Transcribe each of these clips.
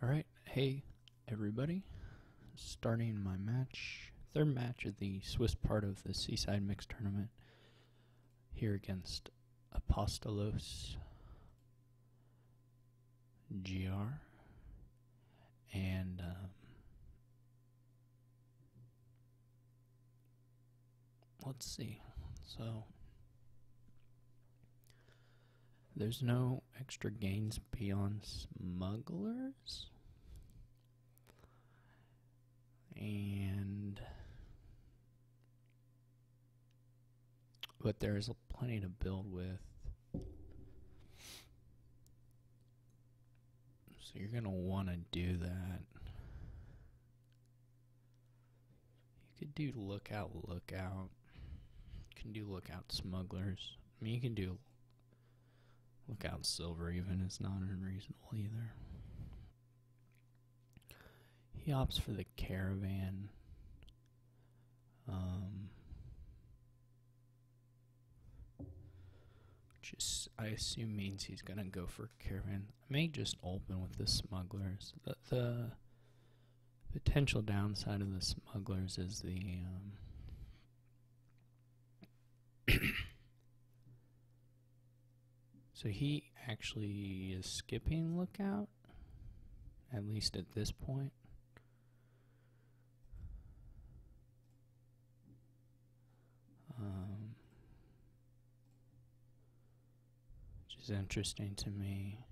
Alright, hey everybody. Starting my match, third match of the Swiss part of the Seaside Mixed Tournament here against apostolosgr. And let's see. So there's no extra gains beyond smugglers. But there's plenty to build with. So you're going to want to do that. You could do lookout. You can do lookout smugglers. I mean, you can do lookout silver even. It's not unreasonable either. He opts for the caravan. Which I assume means he's gonna go for caravan. I may just open with the smugglers. The potential downside of the smugglers is the so he actually is skipping lookout, at least at this point. Which is interesting to me.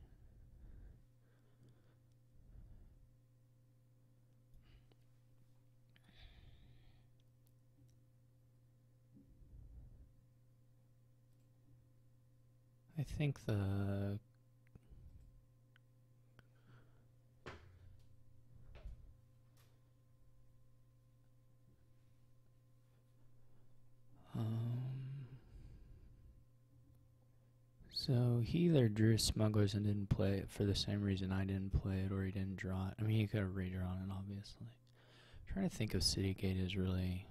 I think the so he either drew smugglers and didn't play it for the same reason I didn't play it, or he didn't draw it. I mean, he could have redrawn it, obviously. I'm trying to think if City Gate is really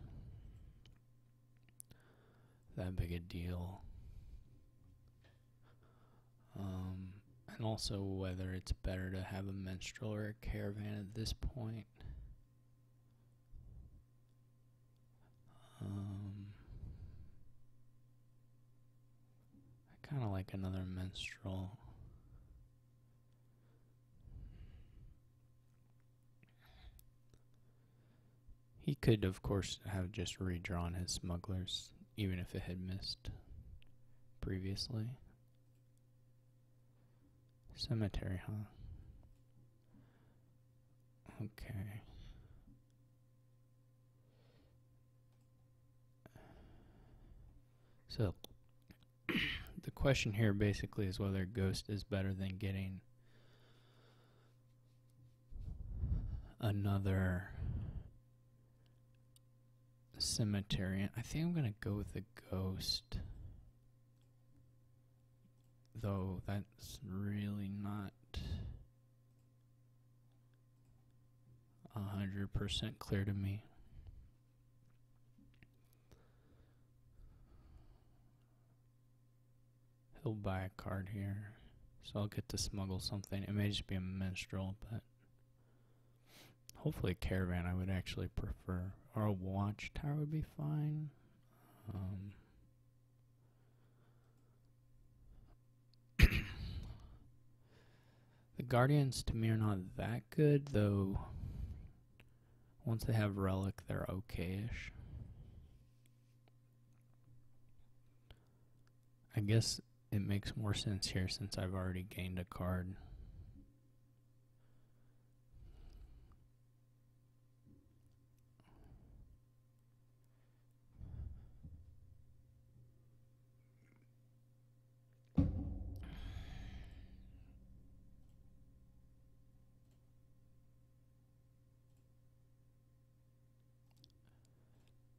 that big a deal. And also whether it's better to have a minstrel or a caravan at this point. I kind of like another minstrel. He could, of course, have just redrawn his smugglers, even if it had missed previously. Cemetery, huh? Okay. So, the question here basically is whether Ghost is better than getting another cemetery. I think I'm going to go with the Ghost. Though that's really not 100% clear to me. He'll buy a card here, so I'll get to smuggle something. It may just be a minstrel, but hopefully a caravan I would actually prefer. Or a watchtower would be fine. The Guardians to me are not that good, though once they have Relic, they're okay-ish. I guess it makes more sense here since I've already gained a card.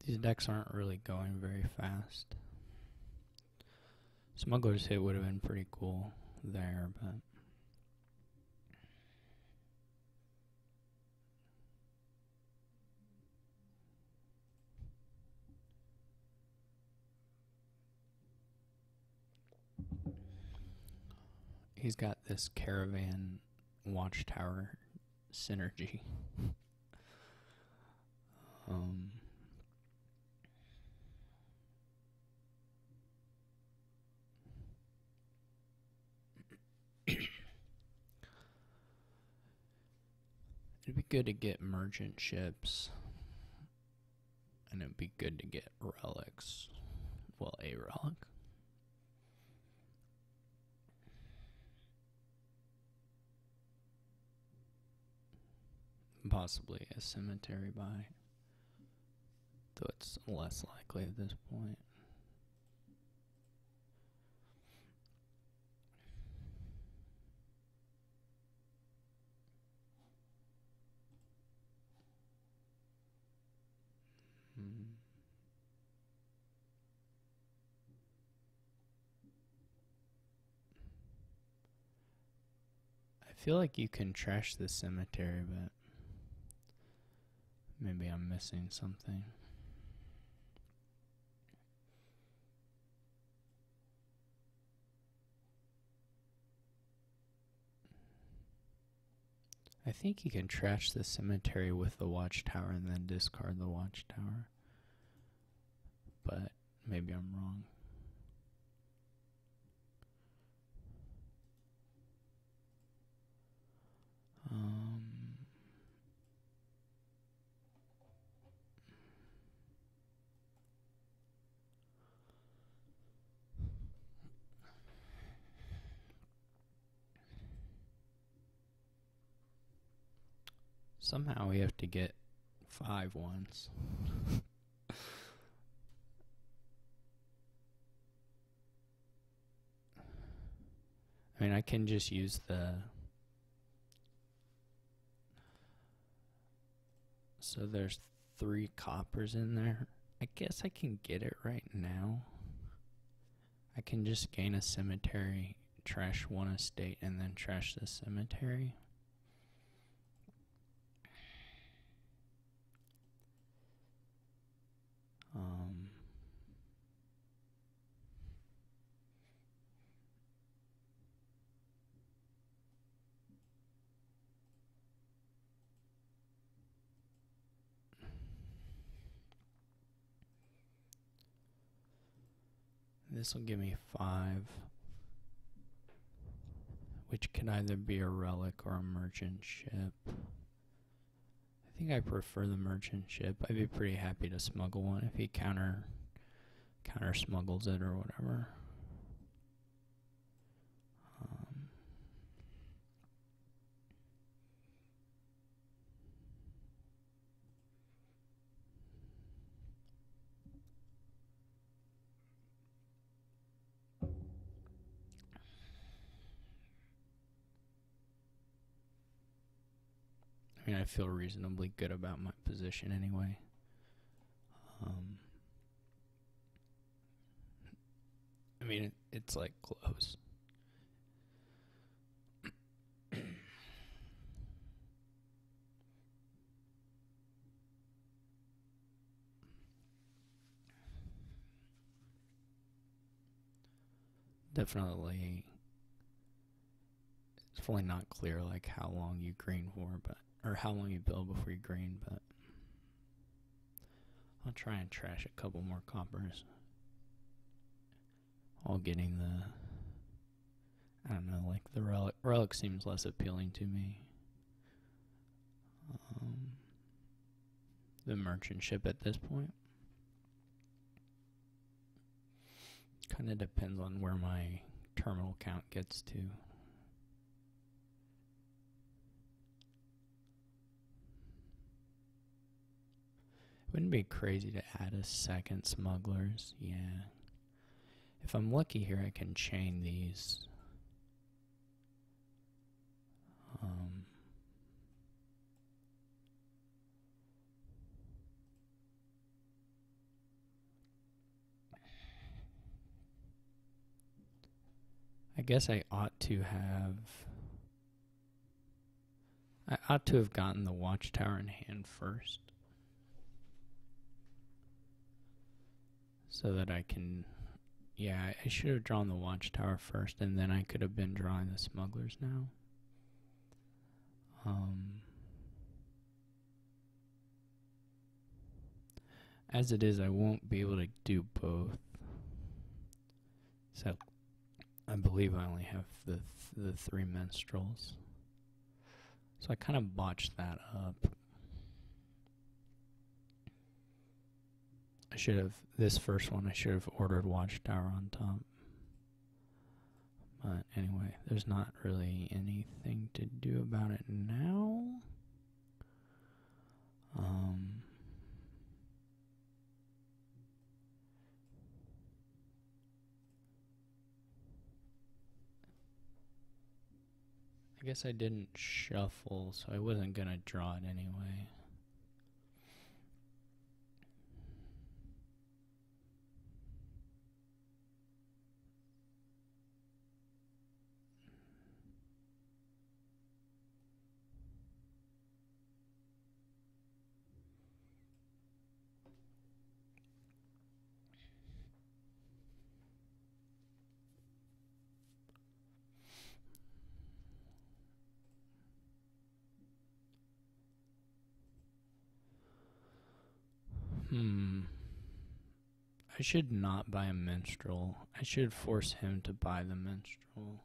These decks aren't really going very fast. Smuggler's Hit would have been pretty cool there, but he's got this caravan watchtower synergy. It'd be good to get merchant ships, and it'd be good to get relics. Well, a relic. Possibly a cemetery buy, though it's less likely at this point. I feel like you can trash the cemetery, but maybe I'm missing something. I think you can trash the cemetery with the watchtower and then discard the watchtower. But maybe I'm wrong. Somehow we have to get 5 once. I mean, I can just use the... So there's 3 coppers in there. I guess I can get it right now. I can just gain a cemetery, trash 1 estate, and then trash the cemetery. This will give me 5, which can either be a relic or a merchant ship. I think I prefer the merchant ship. I'd be pretty happy to smuggle one if he counter smuggles it or whatever. I mean, I feel reasonably good about my position anyway. I mean, it's like close. Definitely, it's definitely not clear like how long you green for, or how long you build before you green, but I'll try and trash a couple more coppers. All getting the, I don't know, like the relic seems less appealing to me. The merchant ship at this point. Kind of depends on where my terminal count gets to. Wouldn't it be crazy to add a second smugglers? Yeah. If I'm lucky here, I can chain these. I guess I ought to have gotten the watchtower in hand first, so that I can, yeah, I should have drawn the watchtower first, and then I could have been drawing the smugglers now. as it is, I won't be able to do both. So I believe I only have the 3 menstruals. So I kind of botched that up. This first one, I should have ordered Watchtower on top. But anyway, there's not really anything to do about it now. I guess I didn't shuffle, so I wasn't gonna draw it anyway. I should not buy a menstrual. I should force him to buy the menstrual.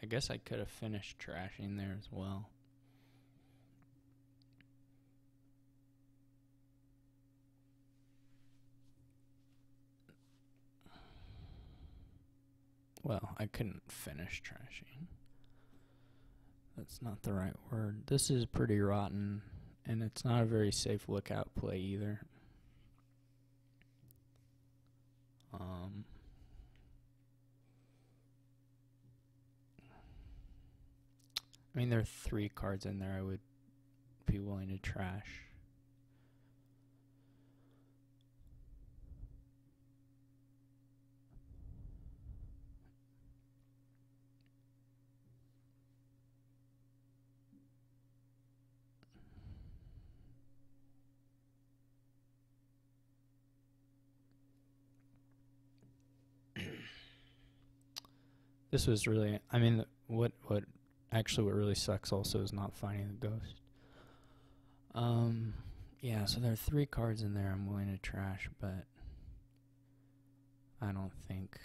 I guess I could have finished trashing there as well. Well, I couldn't finish trashing. That's not the right word. This is pretty rotten, and it's not a very safe lookout play either. I mean, there are 3 cards in there I would be willing to trash. This was really, I mean, what really sucks also is not finding the ghost. Yeah, so there are 3 cards in there I'm willing to trash, but I don't think.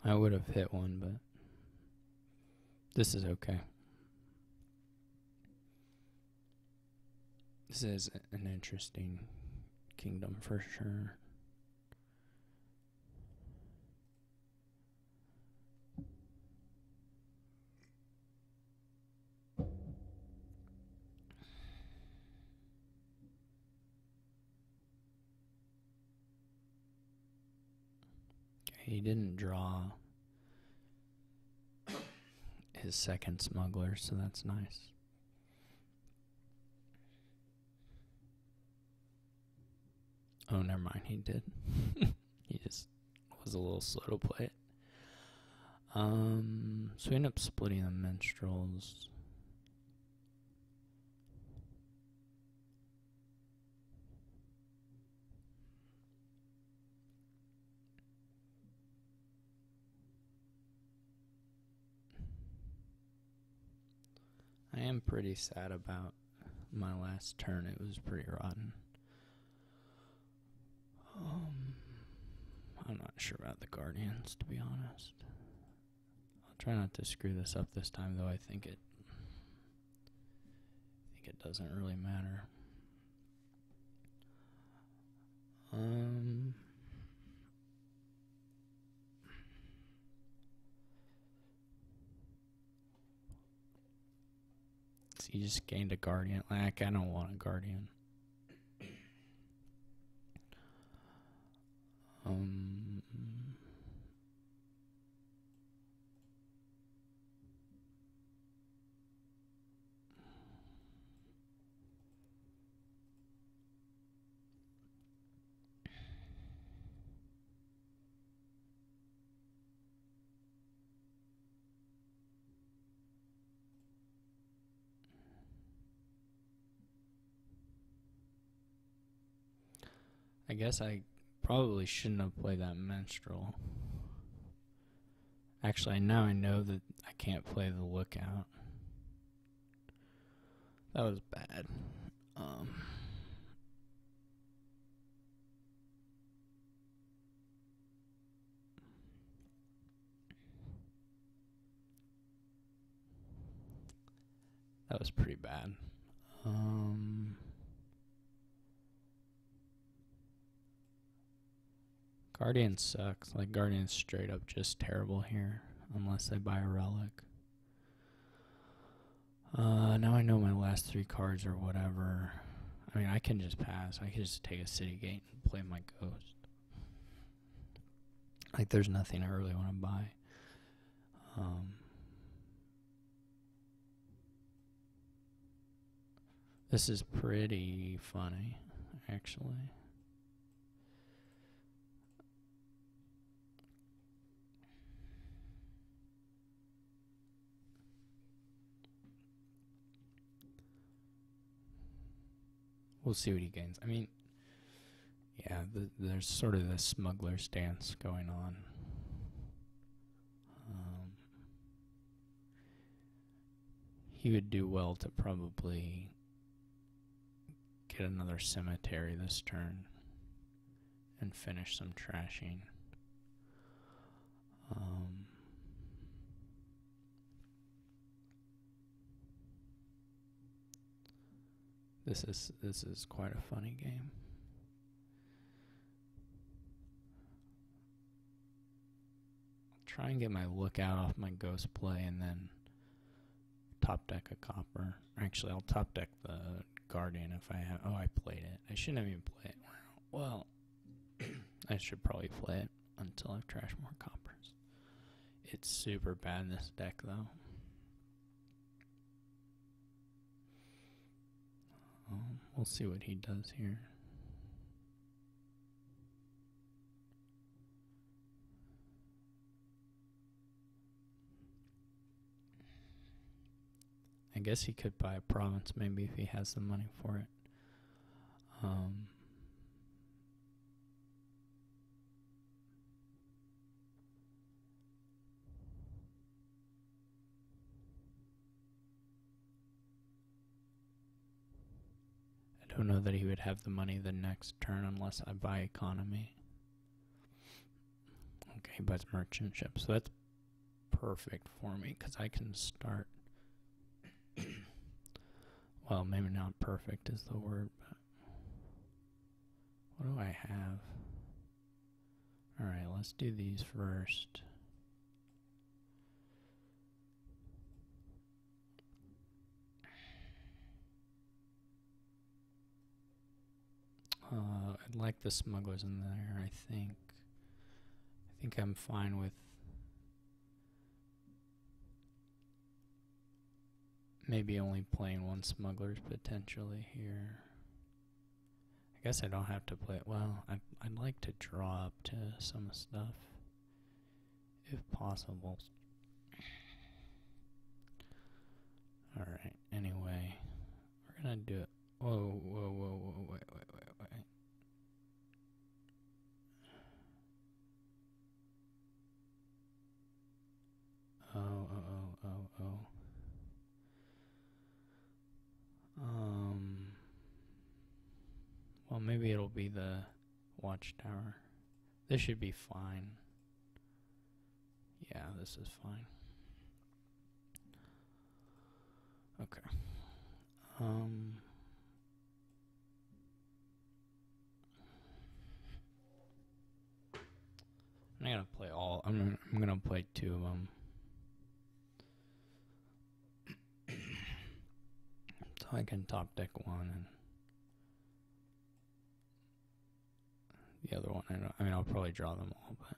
I would have hit one, but this is okay. This is an interesting kingdom for sure. He didn't draw his second smuggler, so that's nice. Oh, never mind, he did. He just was a little slow to play it. So we end up splitting the minstrels. I am pretty sad about my last turn. It was pretty rotten. I'm not sure about the Guardians, to be honest. I'll try not to screw this up this time, though. I think it doesn't really matter. So you just gained a Guardian. Like, I don't want a Guardian. I guess I probably shouldn't have played that minstrel. Actually, now I know that I can't play the lookout. That was bad. That was pretty bad. Guardian sucks. Like, Guardian's straight up just terrible here, unless they buy a relic. Now I know my last 3 cards or whatever. I mean, I can just pass. I can just take a city gate and play my ghost. Like, there's nothing I really want to buy. This is pretty funny, actually. We'll see what he gains. I mean, yeah, there's sort of this smuggler stance going on. He would do well to probably get another cemetery this turn and finish some trashing. This is quite a funny game. I'll try and get my lookout off my ghost play and then top deck a copper. Actually, I'll top deck the Guardian if I have. Oh, I played it. I shouldn't have even played it. Well, I should probably play it until I've trashed more coppers. It's super bad in this deck, though. We'll see what he does here. I guess he could buy a province maybe if he has the money for it. I don't know that he would have the money the next turn unless I buy economy. Okay, he buys merchant ship, so that's perfect for me because I can start. Well, maybe not perfect is the word, but what do I have? Alright, let's do these first. I'd like the smugglers in there, I think. I think I'm fine with maybe only playing 1 smugglers potentially here. I guess I don't have to play it. Well, I'd like to draw up to some stuff if possible. Alright, anyway, we're gonna do it. Whoa, wait. Oh. Well, maybe it'll be the watchtower. This should be fine. Yeah, this is fine. Okay. I'm gonna play all. I'm gonna play 2 of them. So I can top deck 1 and the other one. I mean, I'll probably draw them all, but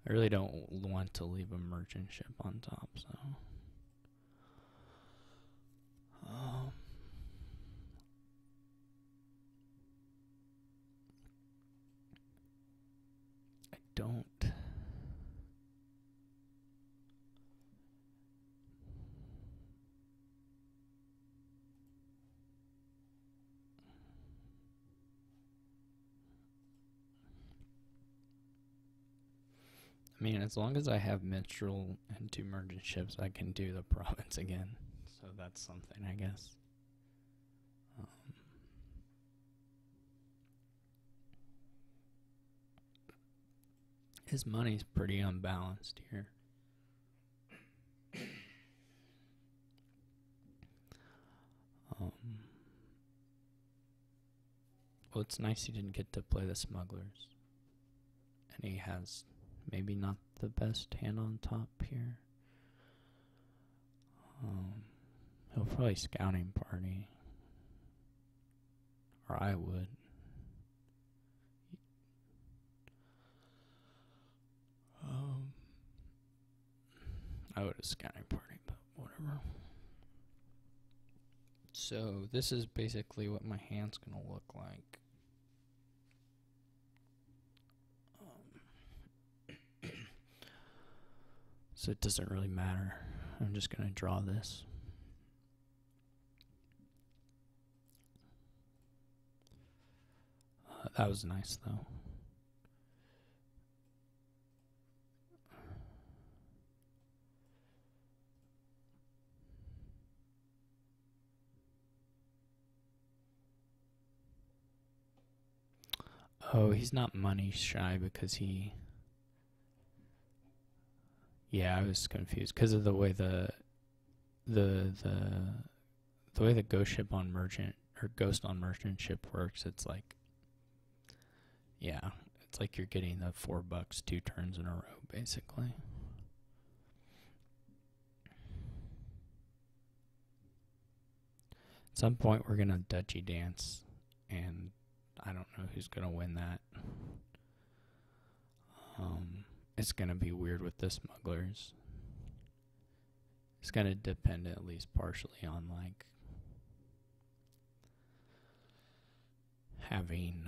I really don't want to leave a merchant ship on top, so. I don't. I mean, as long as I have minstrel and 2 merchant ships, I can do the province again. So that's something, I guess. His money's pretty unbalanced here. Well, it's nice he didn't get to play the smugglers. And he has maybe not the best hand on top here. He'll probably scouting party. Or I would. I would have scouting party, but whatever. So this is basically what my hand's gonna look like. So it doesn't really matter. I'm just gonna draw this. That was nice though. Oh, he's not money shy because he... Yeah, I was confused because of the way the way the ghost ship on merchant or ghost on merchant ship works. It's like, yeah, it's like you're getting the $4 2 turns in a row, basically. At some point, we're gonna Dutchy dance, and I don't know who's gonna win that. It's gonna be weird with the smugglers. It's gonna depend at least partially on like having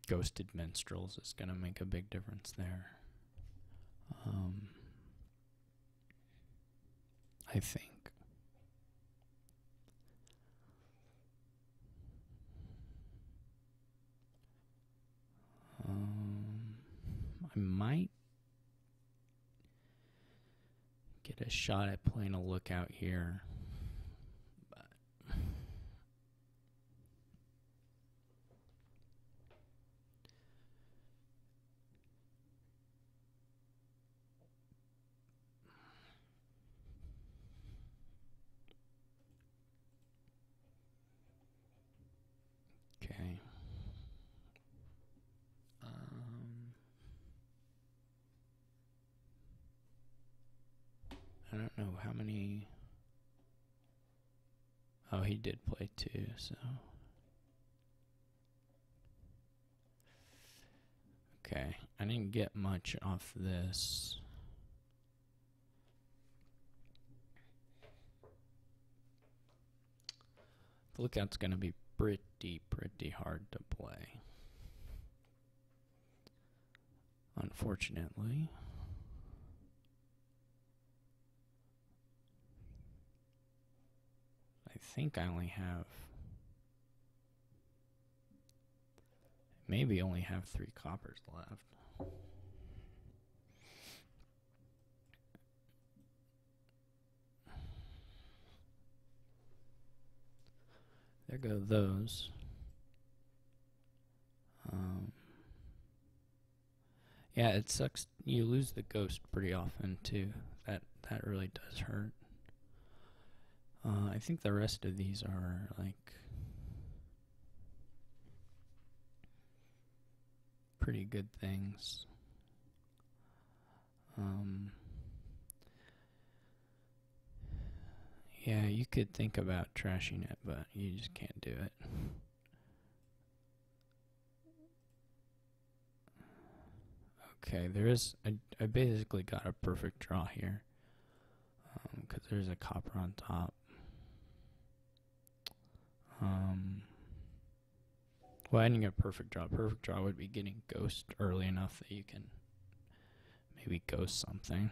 ghosted minstrels is gonna make a big difference there. I think. I might get a shot at playing a lookout here, but okay. I don't know how many. Oh, he did play 2, so. Okay, I didn't get much off this. The lookout's gonna be pretty hard to play. Unfortunately. I think I only have, maybe only have 3 coppers left. There go those. Yeah, it sucks. You lose the ghost pretty often too. That really does hurt. I think the rest of these are like pretty good things. Yeah, you could think about trashing it, but you just can't do it. Okay, there is. I basically got a perfect draw here. Because there's a copper on top. Well, I didn't get a perfect draw. Perfect draw would be getting ghost early enough that you can maybe ghost something.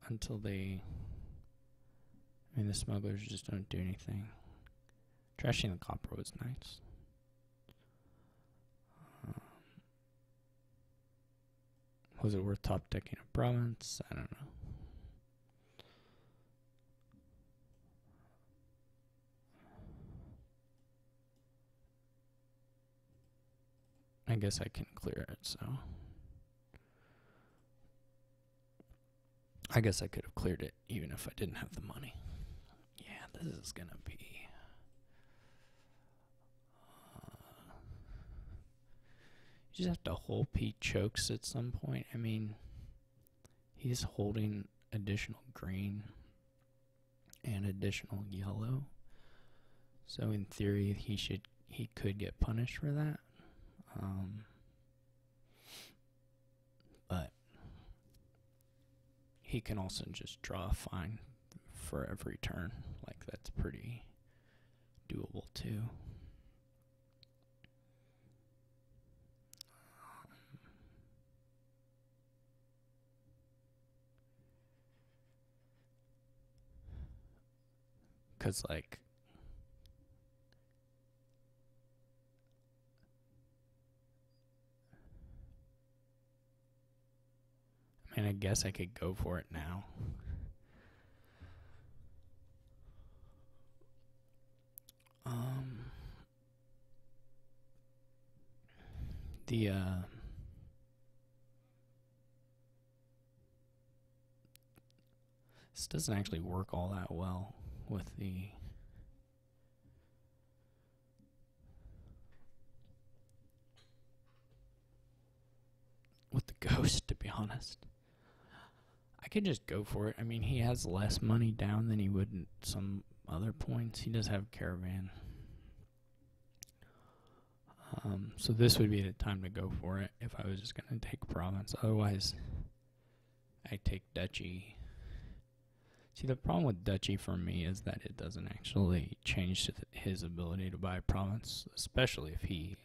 Until they... I mean, the smugglers just don't do anything. Trashing the copper was nice. Was it worth top decking a province? I don't know. I guess I can clear it, so. I guess I could have cleared it even if I didn't have the money. Yeah, this is gonna be. You just have to hope he chokes at some point. I mean, he's holding additional green and additional yellow. So in theory, he could get punished for that. But he can also just draw a fine for every turn. Like, that's pretty doable too. Because, like, I mean, I guess I could go for it now. This doesn't actually work all that well with the ghost, to be honest. I could just go for it. I mean, he has less money down than he would in some other points. He does have caravan. So this would be the time to go for it if I was just going to take province. Otherwise, I take duchy. See, the problem with duchy for me is that it doesn't actually change his ability to buy province, especially if he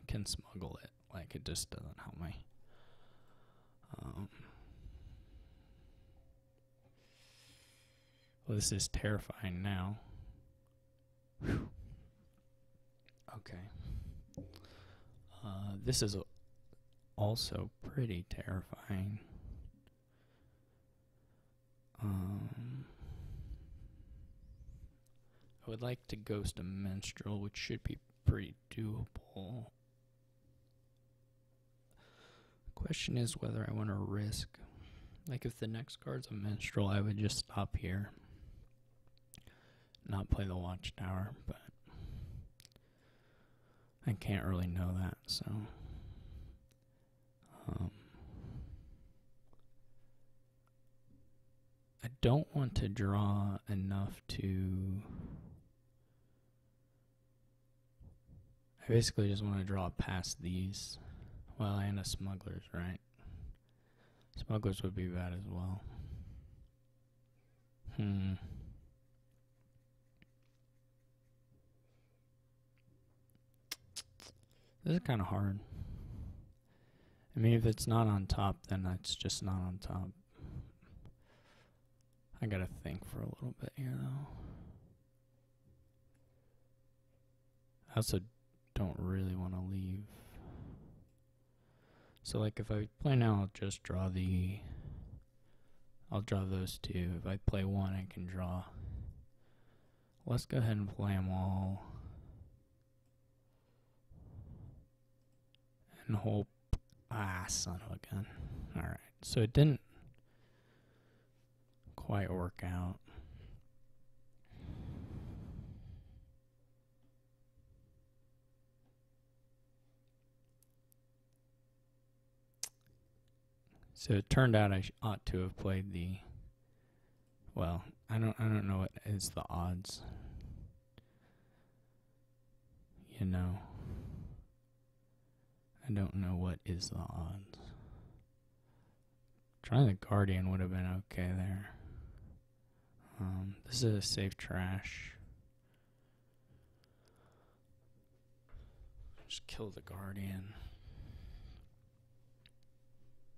can smuggle it. Like, it just doesn't help me. Well, this is terrifying now. Whew. Okay. This is also pretty terrifying. I would like to ghost a minstrel, which should be pretty doable. The question is whether I want to risk. Like, if the next card's a minstrel, I would just stop here. Not play the watchtower, but I can't really know that, so. I don't want to draw enough to. I basically just want to draw past these. Well, and a smugglers, right? Smugglers would be bad as well. This is kind of hard. I mean, if it's not on top, then that's just not on top. I gotta think for a little bit here, though. I also don't really want to leave. So, like, if I play now, I'll just draw I'll draw those two. If I play one, I can draw. Let's go ahead and play them all. And hope. Son of a gun. Alright, so it didn't quite work out. So it turned out I ought to have played the. Well, I don't know what is the odds. You know. I don't know what is the odds. Trying the Guardian would have been okay there. This is a safe trash. Just kill the Guardian.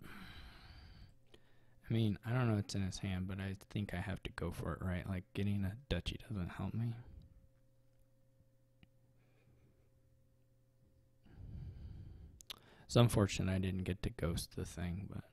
I mean, I don't know what's in his hand, but I think I have to go for it, right? Like, getting a duchy doesn't help me. It's unfortunate I didn't get to ghost the thing, but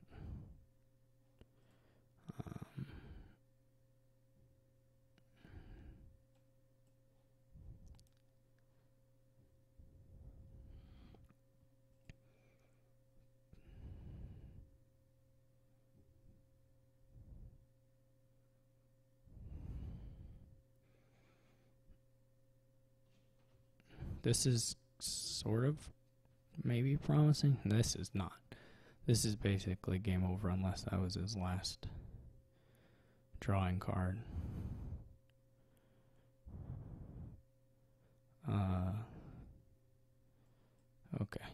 This is sort of maybe promising. This is not. This is basically game over unless that was his last drawing card. Okay.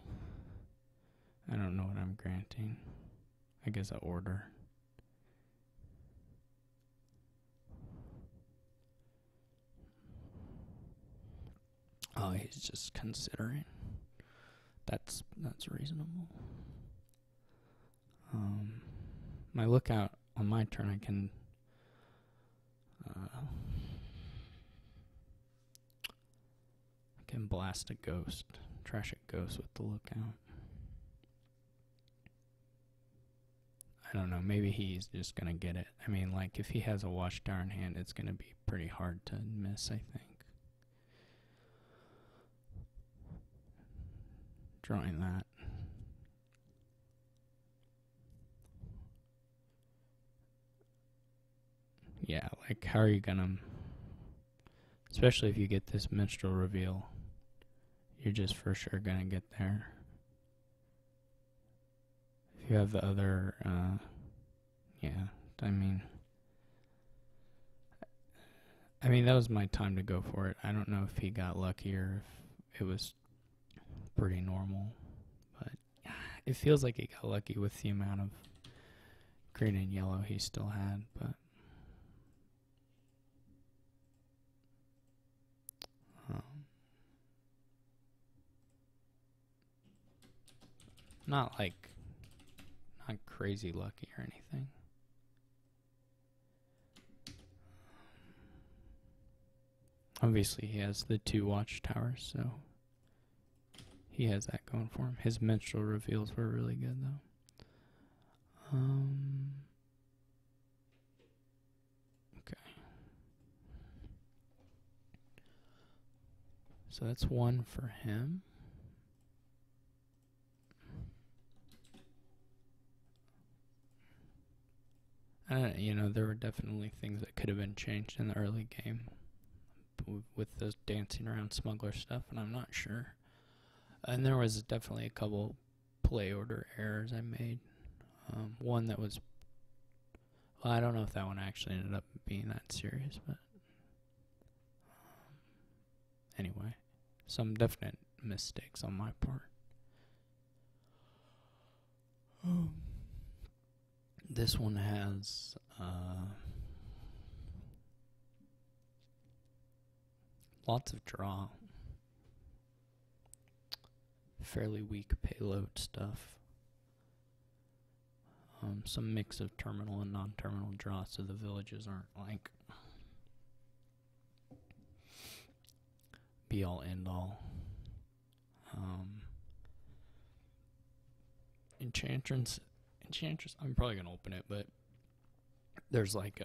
I don't know what I'm granting. I guess a order. Oh, he's just considering. That's reasonable. My lookout on my turn, I can blast a ghost, trash a ghost with the lookout. I don't know, maybe he's just gonna get it. I mean, like, if he has a watchtower in hand, it's gonna be pretty hard to miss, I think. Drawing that. Yeah, like, how are you gonna... Especially if you get this minstrel reveal, you're just for sure gonna get there. If you have the other, yeah, I mean, that was my time to go for it. I don't know if he got lucky or if it was pretty normal, but it feels like he got lucky with the amount of green and yellow he still had, but not crazy lucky or anything. Obviously he has the 2 watchtowers, so he has that going for him. His minstrel reveals were really good, though. Okay. So that's 1 for him. There were definitely things that could have been changed in the early game with those dancing around smuggler stuff, and I'm not sure. And there was definitely a couple play order errors I made. One that was... Well, I don't know if that one actually ended up being that serious, but... anyway, some definite mistakes on my part. This one has lots of draw, fairly weak payload stuff, some mix of terminal and non-terminal draw, so the villages aren't like be all end all. Enchantress, I'm probably gonna open it, but there's like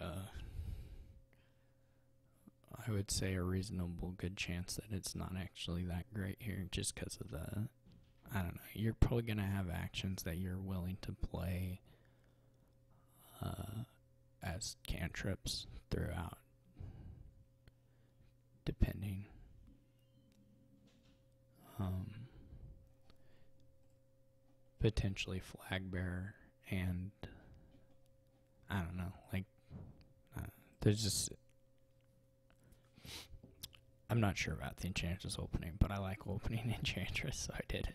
I would say a reasonable good chance that it's not actually that great here, just because of the, I don't know, you're probably gonna have actions that you're willing to play as cantrips throughout, depending. Potentially flag bearer, and I don't know, like there's just, I'm not sure about the Enchantress opening, but I like opening Enchantress, so I did it.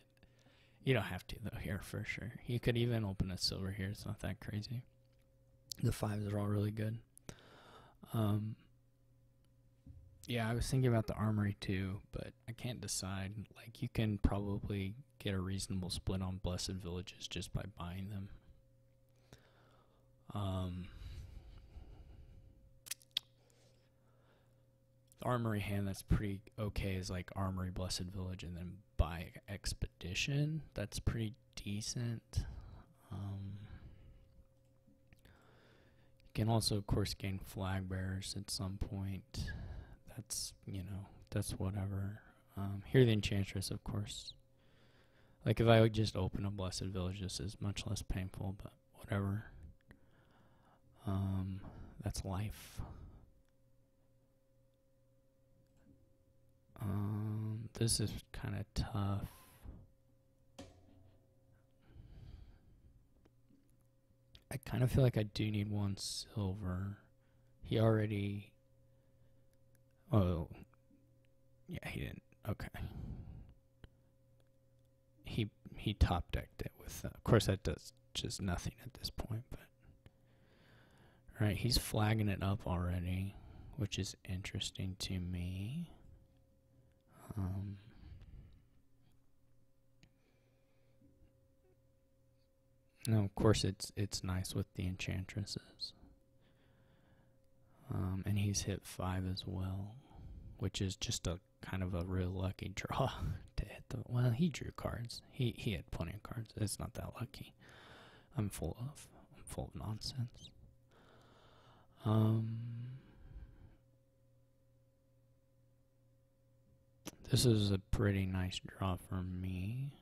You don't have to though here for sure. You could even open a silver here, it's not that crazy. The 5s are all really good. Yeah, I was thinking about the armory too, but I can't decide. Like, you can probably get a reasonable split on Blessed Villages just by buying them. The armory hand that's pretty okay is like Armory, Blessed Village, and then buy Expedition. That's pretty decent. You can also, of course, gain flag bearers at some point. That's, that's whatever. Here the Enchantress, of course. Like, if I would just open a Blessed Village, this is much less painful, but whatever. That's life. this is kind of tough. I kind of feel like I do need one silver. He already... Oh, yeah, he didn't. Okay. He top decked it with... of course, that does just nothing at this point, but... Alright, he's flagging it up already, which is interesting to me. No, of course it's nice with the enchantresses. And he's hit 5 as well, which is just a kind of a real lucky draw to hit the... Well, he drew cards. He had plenty of cards. It's not that lucky. I'm full of nonsense. This is a pretty nice draw for me.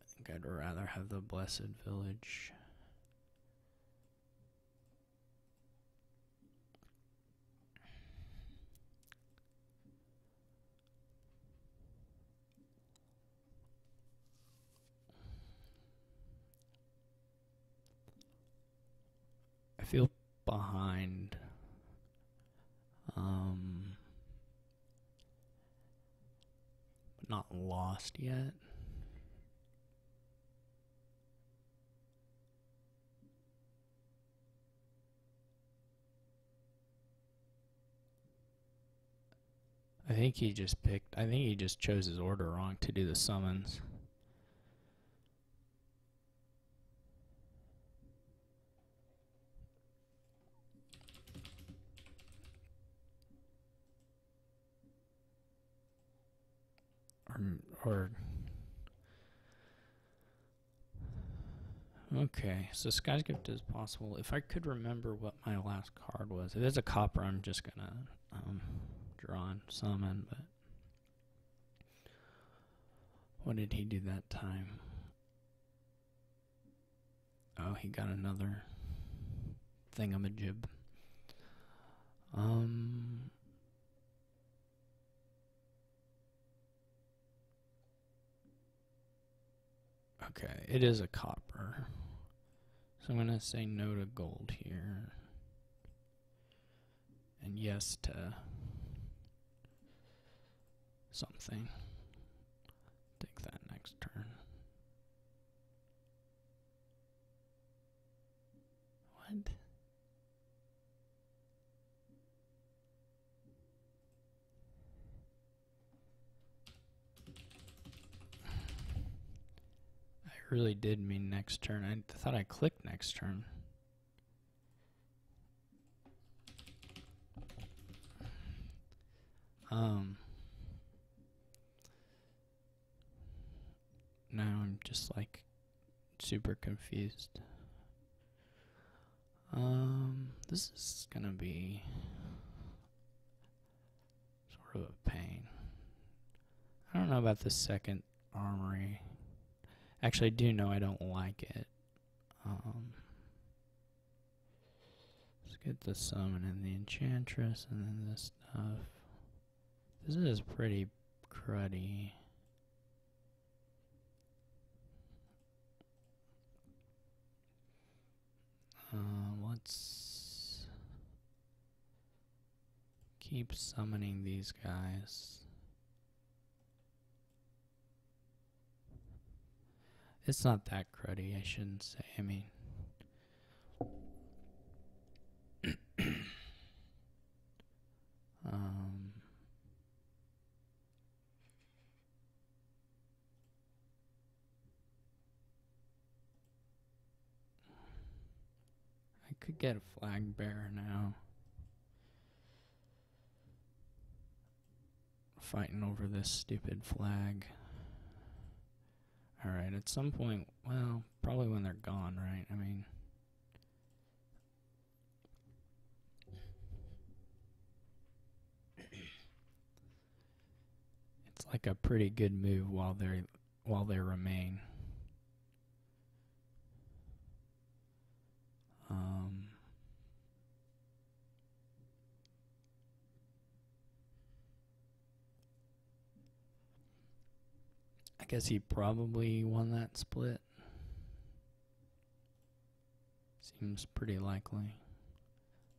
I think I'd rather have the Blessed Village. I feel behind. But not lost yet. I think he just chose his order wrong to do the summons. Okay, so Sky's Gift is possible. If I could remember what my last card was. If it's a copper, I'm just gonna draw and summon, but what did he do that time? Oh, he got another thingamajib. Okay, it is a copper. So I'm going to say no to gold here. And yes to something. Take that next turn. What? I really did mean next turn. I thought I clicked next turn. Now I'm just like super confused. This is gonna be sort of a pain. I don't know about the second armory. Actually, I do know I don't like it. Let's get the summon and the enchantress and then this stuff. This is pretty cruddy. Let's keep summoning these guys. It's not that cruddy, I shouldn't say. I mean, I could get a flag bearer now. Fighting over this stupid flag. Alright, at some point, well, probably when they're gone, right? I mean, it's like a pretty good move while they remain. guess he probably won that split. Seems pretty likely.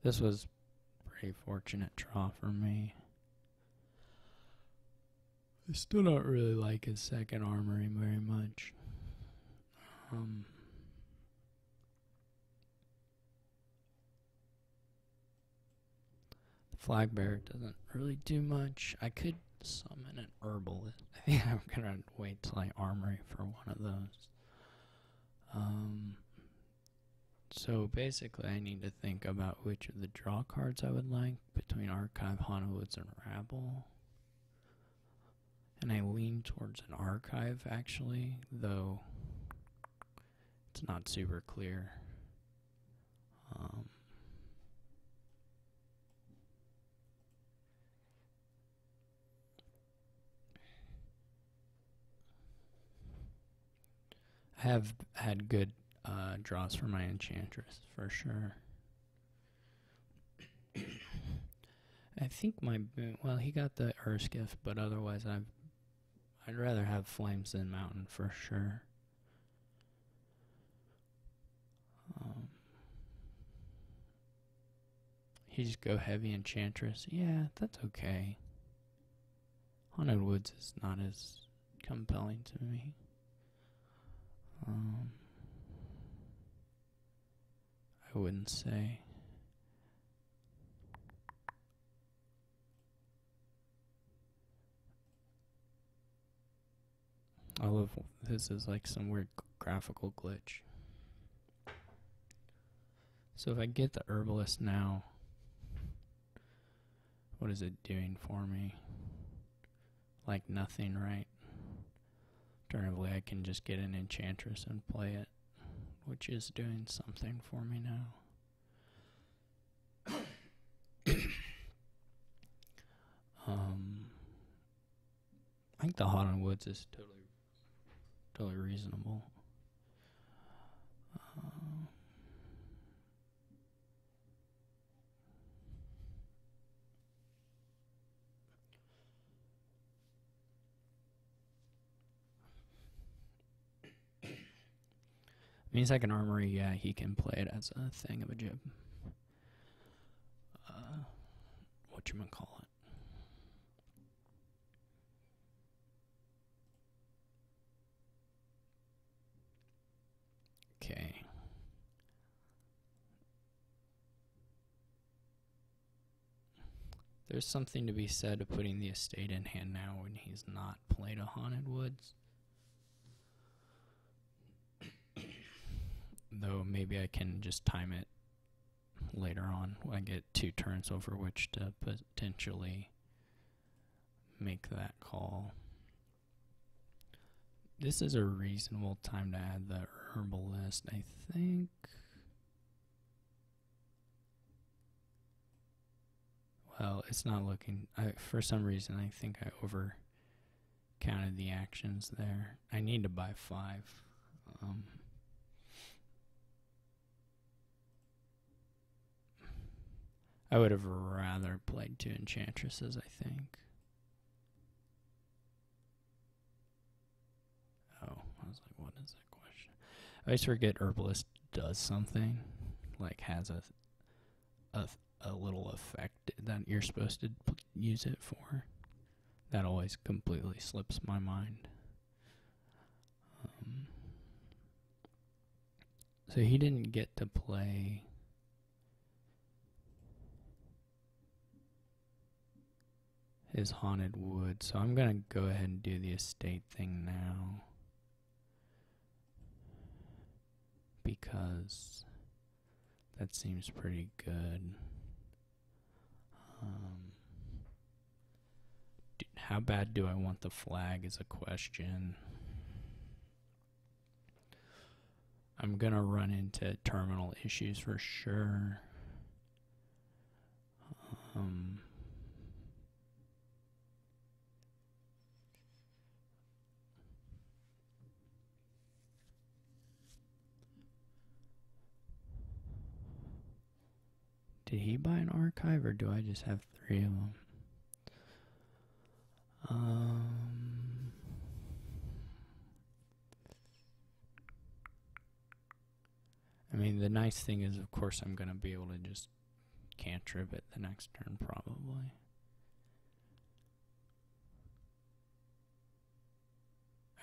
This was a pretty fortunate draw for me. I still don't really like his second armory very much. The flag bearer doesn't really do much. I could summon an herbalist. I think I'm gonna wait till I armory for one of those. So basically I need to think about which of the draw cards I would like between Archive, Haunted Woods, and Rabble. And I lean towards an Archive actually, though it's not super clear. I have had good draws for my Enchantress, for sure. I think my well, he got the Urskiff, but otherwise I'd rather have Flames than Mountain for sure. He just go heavy Enchantress. Yeah, that's okay. Haunted Woods is not as compelling to me. I wouldn't say. I love this is like some weird graphical glitch. So if I get the Herbalist now, what is it doing for me? Like nothing, right? Alternatively, I can just get an Enchantress and play it, which is doing something for me now. I think the Haunted Woods is totally reasonable. Means like an armory, yeah, he can play it as a thingamajig. Whatchamacallit. Okay. There's something to be said of putting the estate in hand now when he's not played a Haunted Woods. Though maybe I can just time it later on when I get 2 turns over which to potentially make that call. This is a reasonable time to add the Herbalist, I think. Well, it's not looking... for some reason, I think I over counted the actions there. I need to buy 5. I would have rather played 2 Enchantresses, I think. Oh, I was like, what is that question? I always forget Herbalist does something, like has a little effect that you're supposed to use it for. That always completely slips my mind. So he didn't get to play his Haunted Wood, so I'm going to go ahead and do the estate thing now. Because that seems pretty good. How bad do I want the flag is a question. I'm going to run into terminal issues for sure. Did he buy an archive or do I just have 3 of them? mean, the nice thing is, of course, I'm going to be able to just cantrip it the next turn, probably.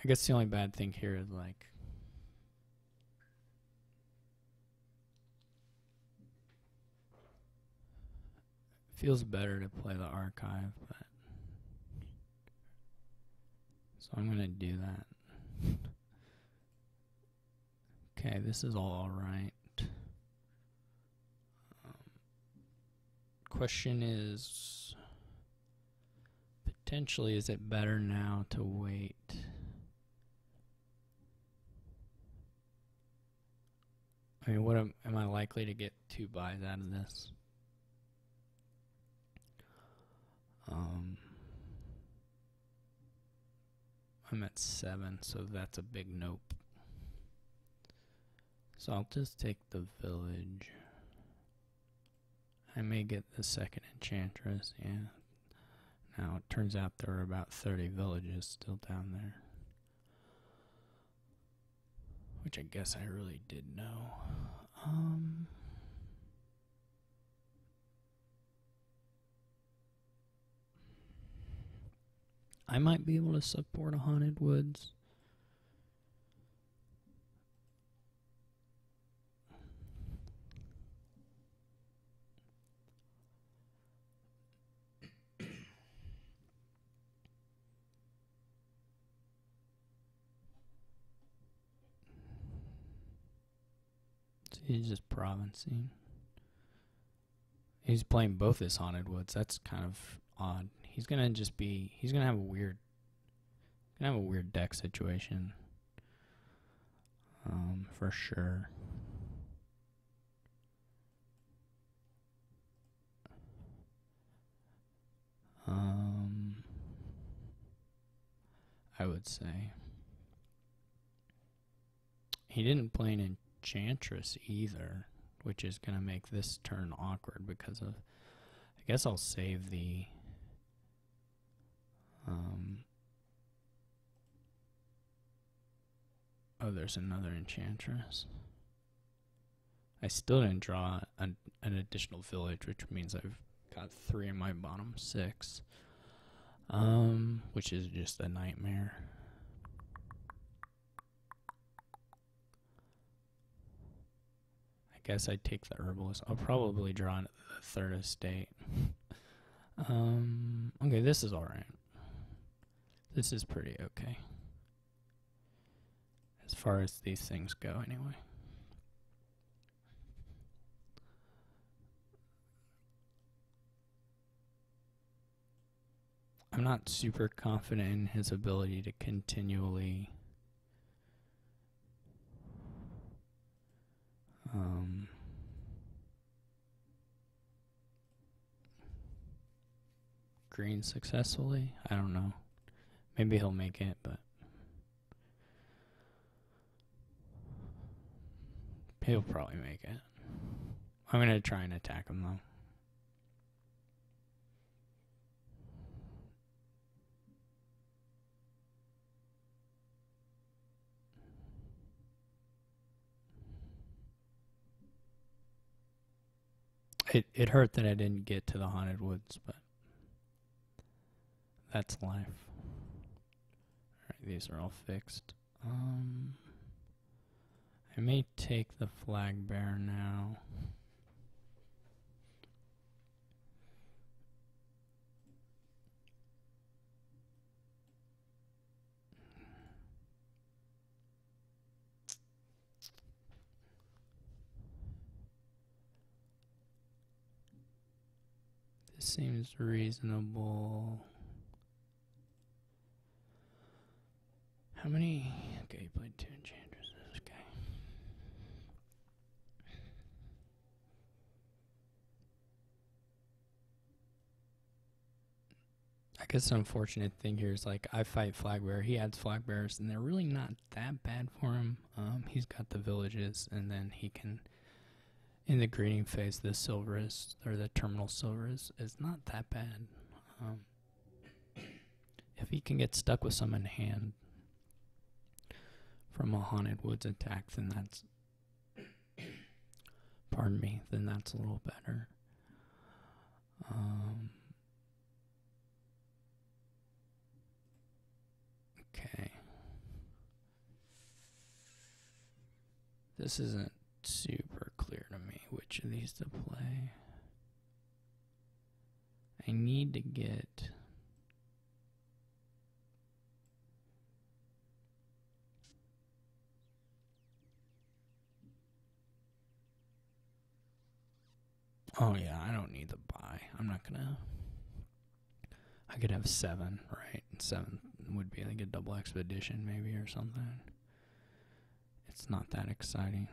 I guess the only bad thing here is, like, feels better to play the archive, but so I'm going to do that. Okay, this is all right. Question is, potentially, is it better now to wait? I mean, what am I likely to get 2 buys out of this? I'm at 7, so that's a big nope. So I'll just take the village. I may get the second enchantress, yeah. Now, it turns out there are about 30 villages still down there. Which I guess I really did know. I might be able to support a Haunted Woods. He's just provincing. He's playing both his Haunted Woods. That's kind of odd. He's gonna have a weird deck situation. For sure. I would say. He didn't play an Enchantress either, which is going to make this turn awkward because of, I guess I'll save the oh, there's another Enchantress. I still didn't draw an additional village, which means I've got 3 in my bottom 6, which is just a nightmare. I guess I'd take the Herbalist. I'll probably draw the 3rd estate. Okay, this is alright. This is pretty okay. As far as these things go, anyway. I'm not super confident in his ability to continually green successfully. I don't know. Maybe he'll make it, but he'll probably make it. I'm going to try and attack him, though. It hurt that I didn't get to the Haunted Woods, but that's life. Alright, these are all fixed. I may take the Flag Bearer now. This seems reasonable. How many? Okay, you played 2 Enchantresses. Okay. I guess the unfortunate thing here is, like, I fight Flag Bearer, he adds Flag Bearers, and they're really not that bad for him. He's got the villages, and then he can, in the greening phase, the silver is, or the terminal silver is not that bad. If he can get stuck with some in hand from a Haunted Woods attack, then Pardon me, then that's a little better. Okay. This isn't super clear to me which of these to play. I need to get... Oh yeah, I don't need the buy. I'm not gonna... I could have 7, right? 7 would be like a double expedition maybe or something. It's not that exciting.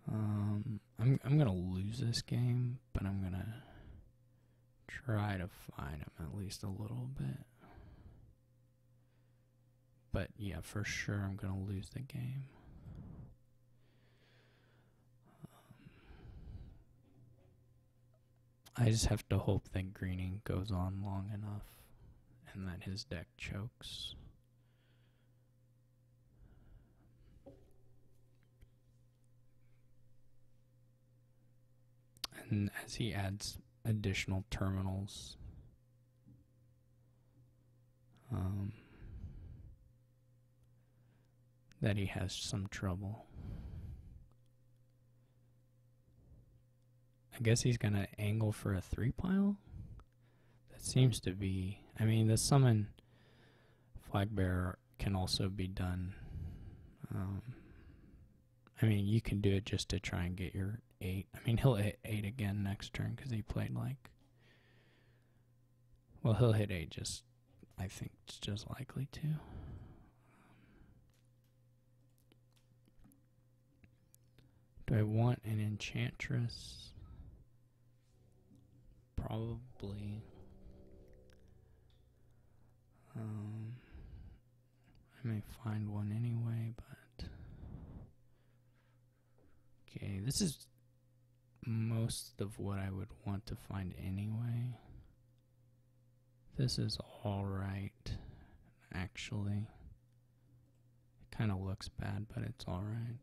I'm gonna lose this game, but I'm gonna try to find him at least a little bit. But yeah, for sure I'm gonna lose the game. I just have to hope that greening goes on long enough and that his deck chokes. And as he adds additional terminals, that he has some trouble. I guess he's going to angle for a 3-pile? That seems to be... I mean, the summon flag bearer can also be done. I mean, you can do it just to try and get your 8. I mean, he'll hit 8 again next turn because he played like... Well, he'll hit 8 just... I think it's just likely to. Do I want an enchantress? Probably. I may find one anyway, but... Okay, this is most of what I would want to find anyway. This is alright, actually. It kind of looks bad, but it's alright.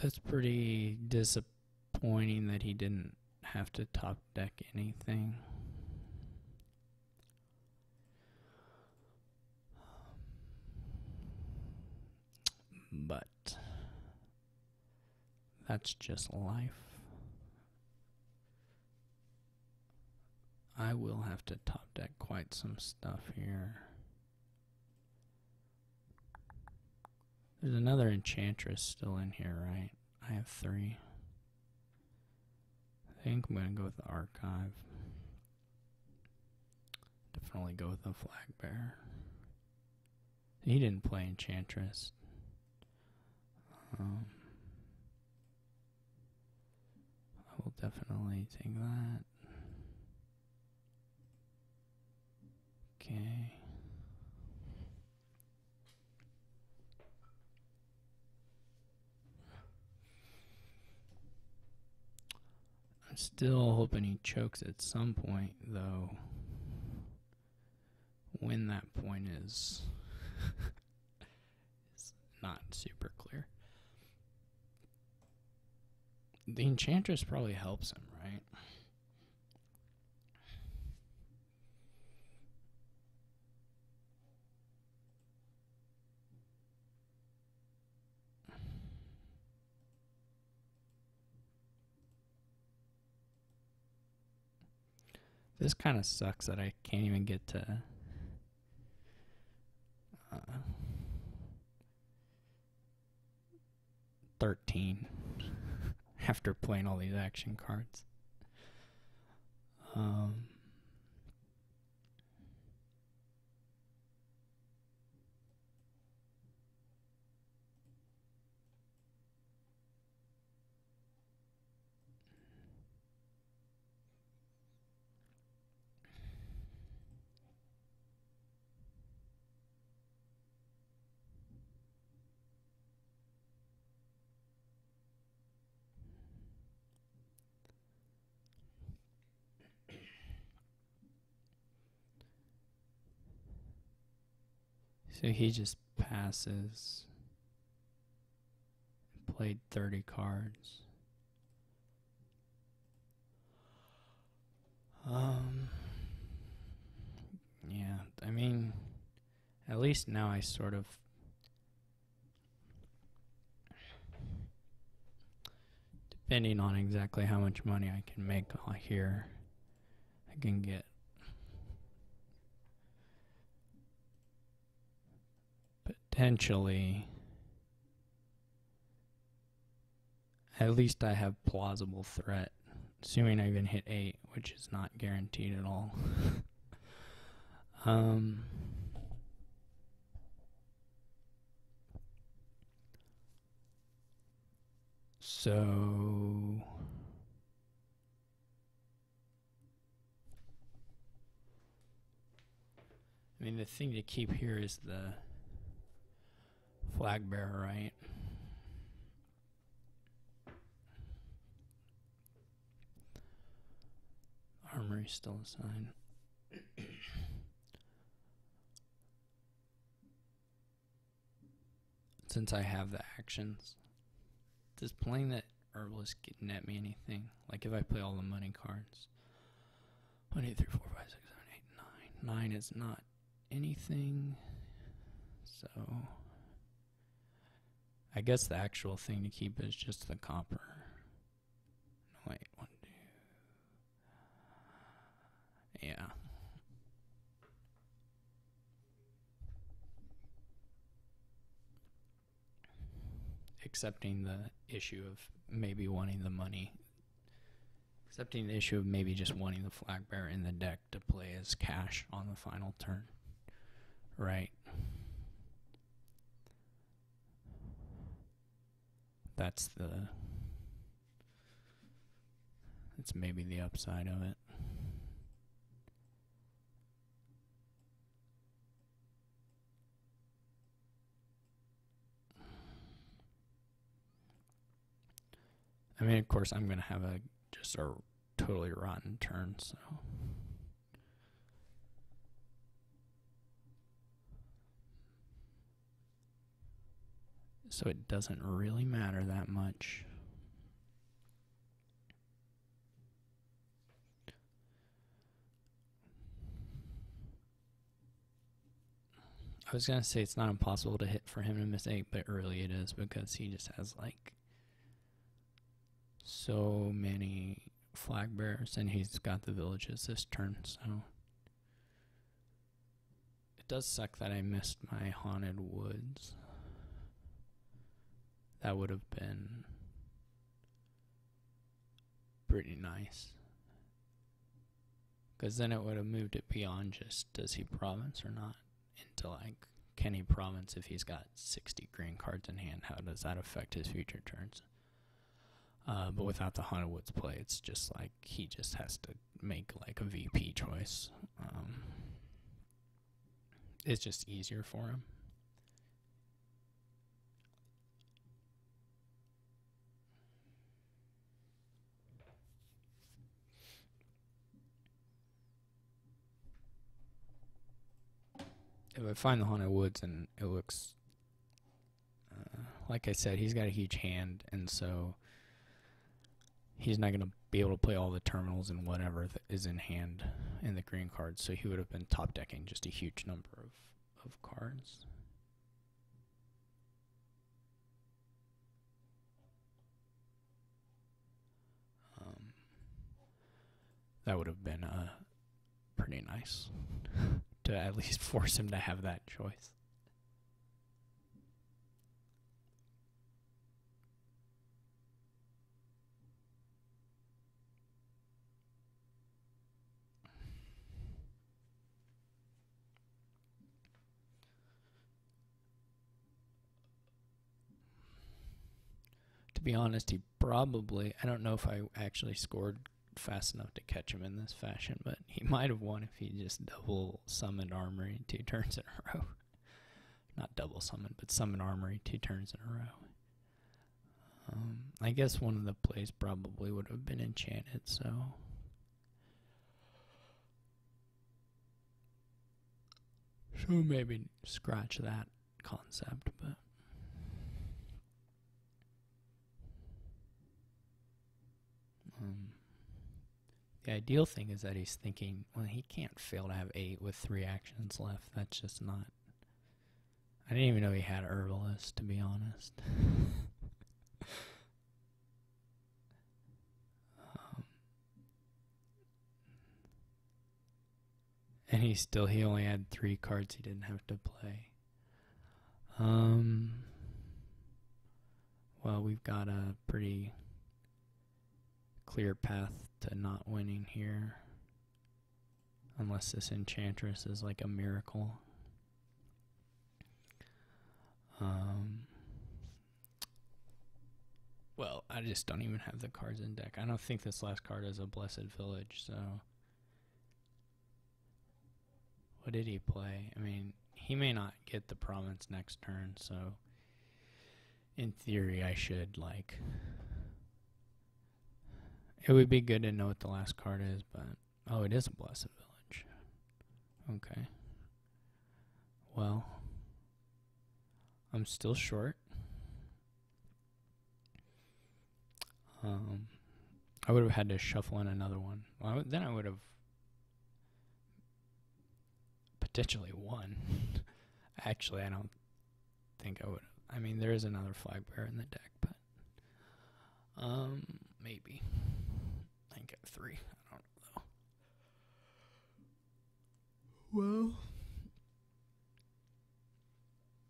That's pretty disappointing that he didn't have to top deck anything. But that's just life. I will have to top deck quite some stuff here. There's another enchantress still in here, right? I have 3. I think I'm going to go with the archive. Definitely go with the flag bearer. He didn't play enchantress. I will definitely take that. Okay. I'm still hoping he chokes at some point, though. When that point is not super clear. The enchantress probably helps him, right? This kind of sucks that I can't even get to 13 after playing all these action cards. Um, so he just passes, played 30 cards. Yeah, I mean, at least now I sort of, depending on exactly how much money I can make here, I can get potentially, at least I have plausible threat, assuming I even hit 8, which is not guaranteed at all. So I mean, the thing to keep here is the flag bearer, right? Armory still assigned. Since I have the actions, does playing that herbalist net me anything? Like if I play all the money cards. 1, 2, 3, 4, 5, 6, 7, 8, 9. 9 is not anything. So I guess the actual thing to keep is just the copper. No, wait, 1, 2. Yeah. Accepting the issue of maybe wanting the money. Accepting the issue of maybe just wanting the flag bearer in the deck to play as cash on the final turn. Right. That's maybe the upside of it. I mean, of course, I'm going to have just a totally rotten turn, so. So it doesn't really matter that much. I was going to say it's not impossible to hit for him to miss 8, but early it is because he just has like so many flag bearers and he's got the villages this turn, so. It does suck that I missed my haunted woods. That would have been pretty nice. Because then it would have moved it beyond just does he province or not into like can he province if he's got 60 green cards in hand? How does that affect his future turns? But without the Haunted Woods play, it's just like he just has to make like a VP choice. It's just easier for him. If I find the Haunted Woods and it looks, like I said, he's got a huge hand, and so he's not going to be able to play all the terminals and whatever that is in hand in the green cards, so he would have been top decking just a huge number of cards. That would have been pretty nice to at least force him to have that choice. be honest, he probably, I don't know if I actually scored fast enough to catch him in this fashion, but he might have won if he just double summoned Armory 2 turns in a row. Not double summon, but summon Armory 2 turns in a row. I guess one of the plays probably would have been enchanted, so... So maybe scratch that concept, but... the ideal thing is that he's thinking, well, he can't fail to have 8 with 3 actions left. That's just not... I didn't even know he had Herbalist, to be honest. And he only had 3 cards he didn't have to play. Well, we've got a pretty clear path to not winning here. Unless this Enchantress is like a miracle. Well, I just don't even have the cards in deck. I don't think this last card is a Blessed Village, so... What did he play? I mean, he may not get the province next turn, so... In theory, I should, like... It would be good to know what the last card is, but... Oh, it is a Blessed Village. Okay. Well... I'm still short. I would have had to shuffle in another one. Well, then I would have potentially won. Actually, I don't think I would have. I mean, there is another flag bearer in the deck, but maybe. I can get 3. I don't know, though. Well,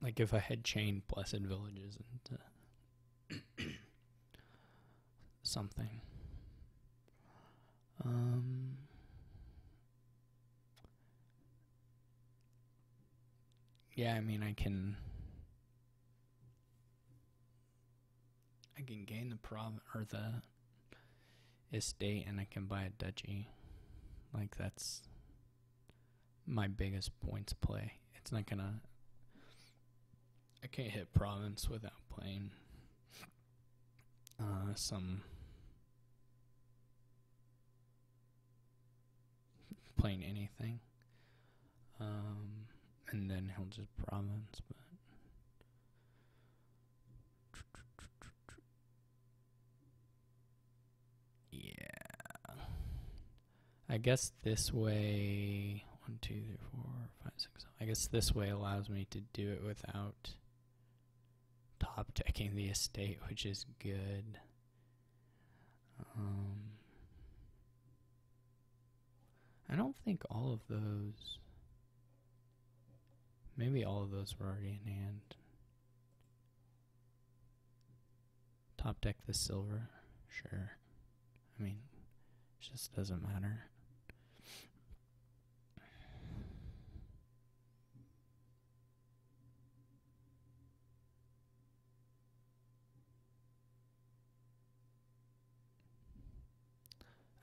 like if I had chained Blessed Villages into something. Yeah, I mean, I can gain the province or the estate, and I can buy a duchy. Like, that's my biggest points play. It's not gonna... I can't hit province without playing playing anything. And then he'll just province, but yeah. I guess this way 1, 2, 3, 4, 5, 6. I guess this way allows me to do it without top decking the estate, which is good. I don't think all of those... Maybe all of those were already in hand. Top deck the silver. Sure. I mean, it just doesn't matter.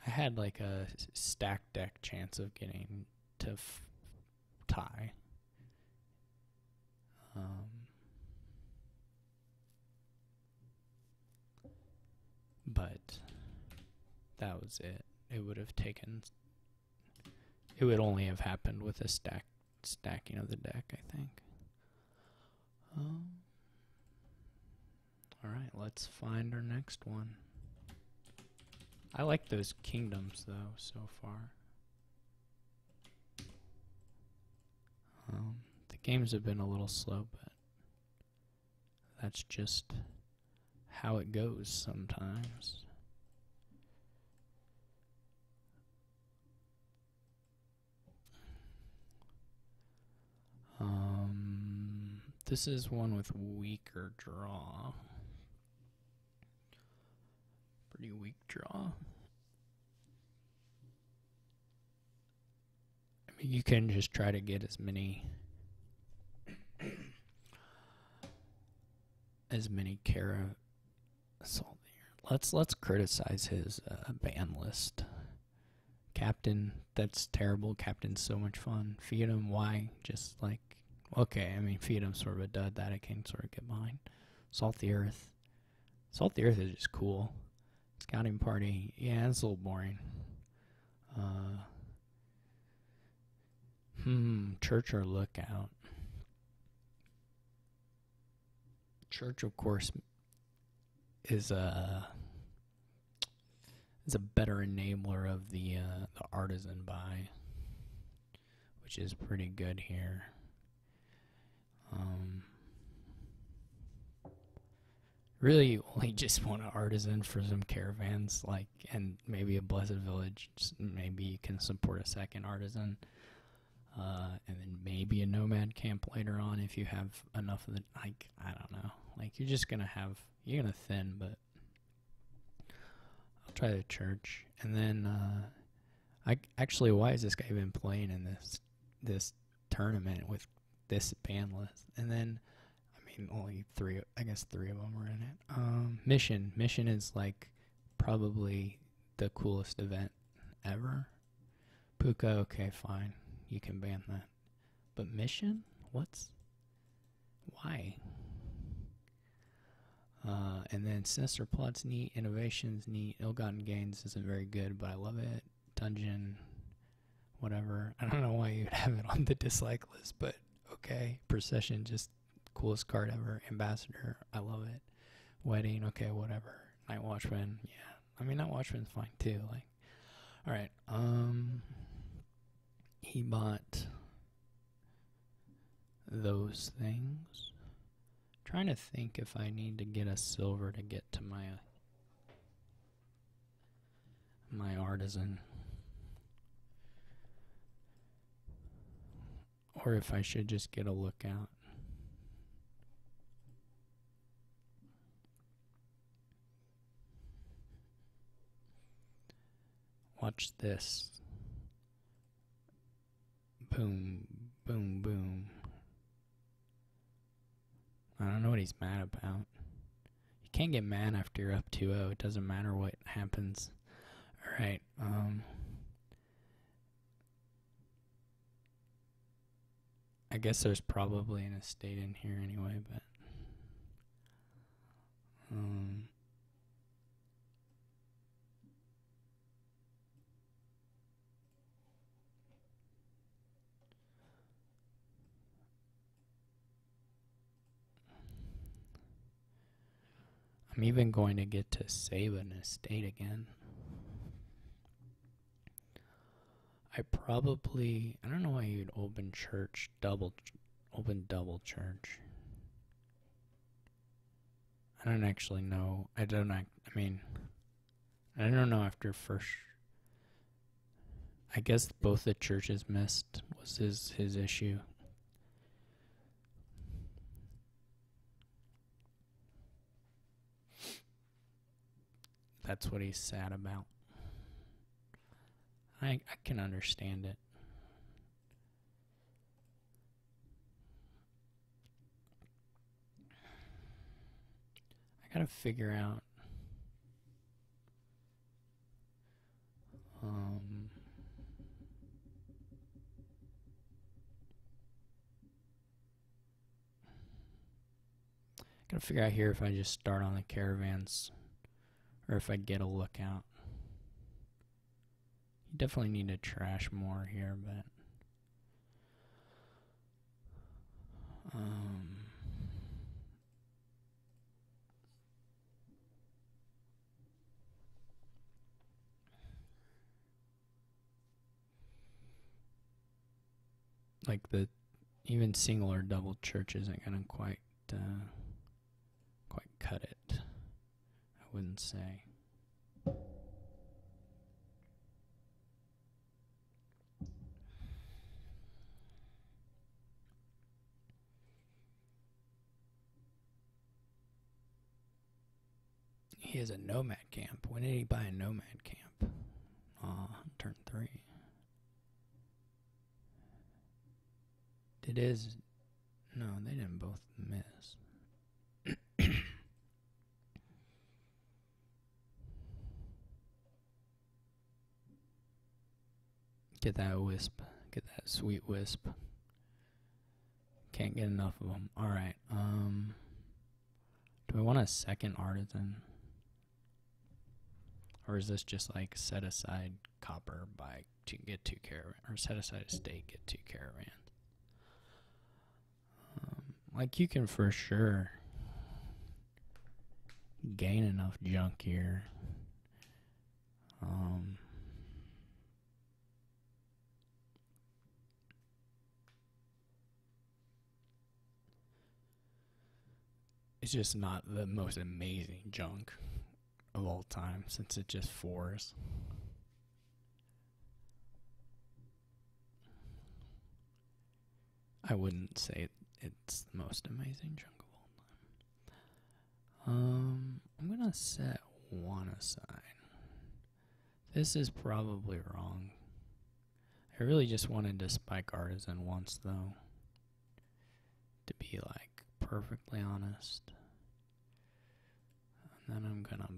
I had like a stack deck chance of getting to tie. But that was it. It would have taken... It would only have happened with a stacking of the deck, I think. Alright, let's find our next one. I like those kingdoms, though, so far. The games have been a little slow, but that's just how it goes sometimes. This is one with weaker draw. Pretty weak draw. I mean, you can just try to get as many Assault the Earth. Let's criticize his ban list. Captain, that's terrible. Captain's so much fun. Feed him, why? Just like, okay, I mean, feed him sort of a dud that I can sort of get behind. Salt the Earth. Salt the Earth is just cool. Scouting party, yeah, it's a little boring. Church or lookout. Church, of course, is a better enabler of the artisan buy, which is pretty good here. Really, you only just want an artisan for some caravans, like, and maybe a blessed village. Just maybe you can support a second artisan, and then maybe a nomad camp later on if you have enough of the. Like, I don't know. Like, you're gonna thin, but I'll try the church, and then why is this guy even playing in this tournament with this ban list? And then, only three of them are in it. Mission is like probably the coolest event ever. Puka, okay, fine, you can ban that. But Mission, why? And then Sinister Plots neat, Innovations neat, Ill-Gotten Gains isn't very good, but I love it. Dungeon, whatever. I don't know why you'd have it on the dislike list, but okay. Procession, just coolest card ever. Ambassador, I love it. Wedding, okay, whatever. Night Watchman, yeah. Night Watchman's fine too. Like, all right. He bought those things. Trying to think if I need to get a silver to get to my artisan, or if I should just get a lookout. Watch this. Boom, boom, boom. I don't know what he's mad about. You can't get mad after you're up 2-0. It doesn't matter what happens. Alright, I guess there's probably an estate in here anyway, but I'm even going to get to save an estate again. I don't know why you'd open double church. I don't actually know. I don't know after first. I guess both the churches missed was his issue. That's what he's sad about. I can understand it. I gotta figure out here if I just start on the caravans or if I get a lookout. You definitely need to trash more here, but like even single or double church isn't gonna quite cut it, I wouldn't say. He has a nomad camp. When did he buy a nomad camp? Turn 3. No, they didn't both miss. Get that wisp. Get that sweet wisp. Can't get enough of them. Alright, do we want a second artisan? Or is this just like set aside copper by to get 2 caravans? Or set aside a stake, get 2 caravans? Like you can for sure gain enough junk here. It's just not the most amazing junk of all time since it just 4s. I wouldn't say it's the most amazing junk of all time. I'm gonna set 1 aside. This is probably wrong. I really just wanted to spike artisan once though, to be like perfectly honest. And then I'm gonna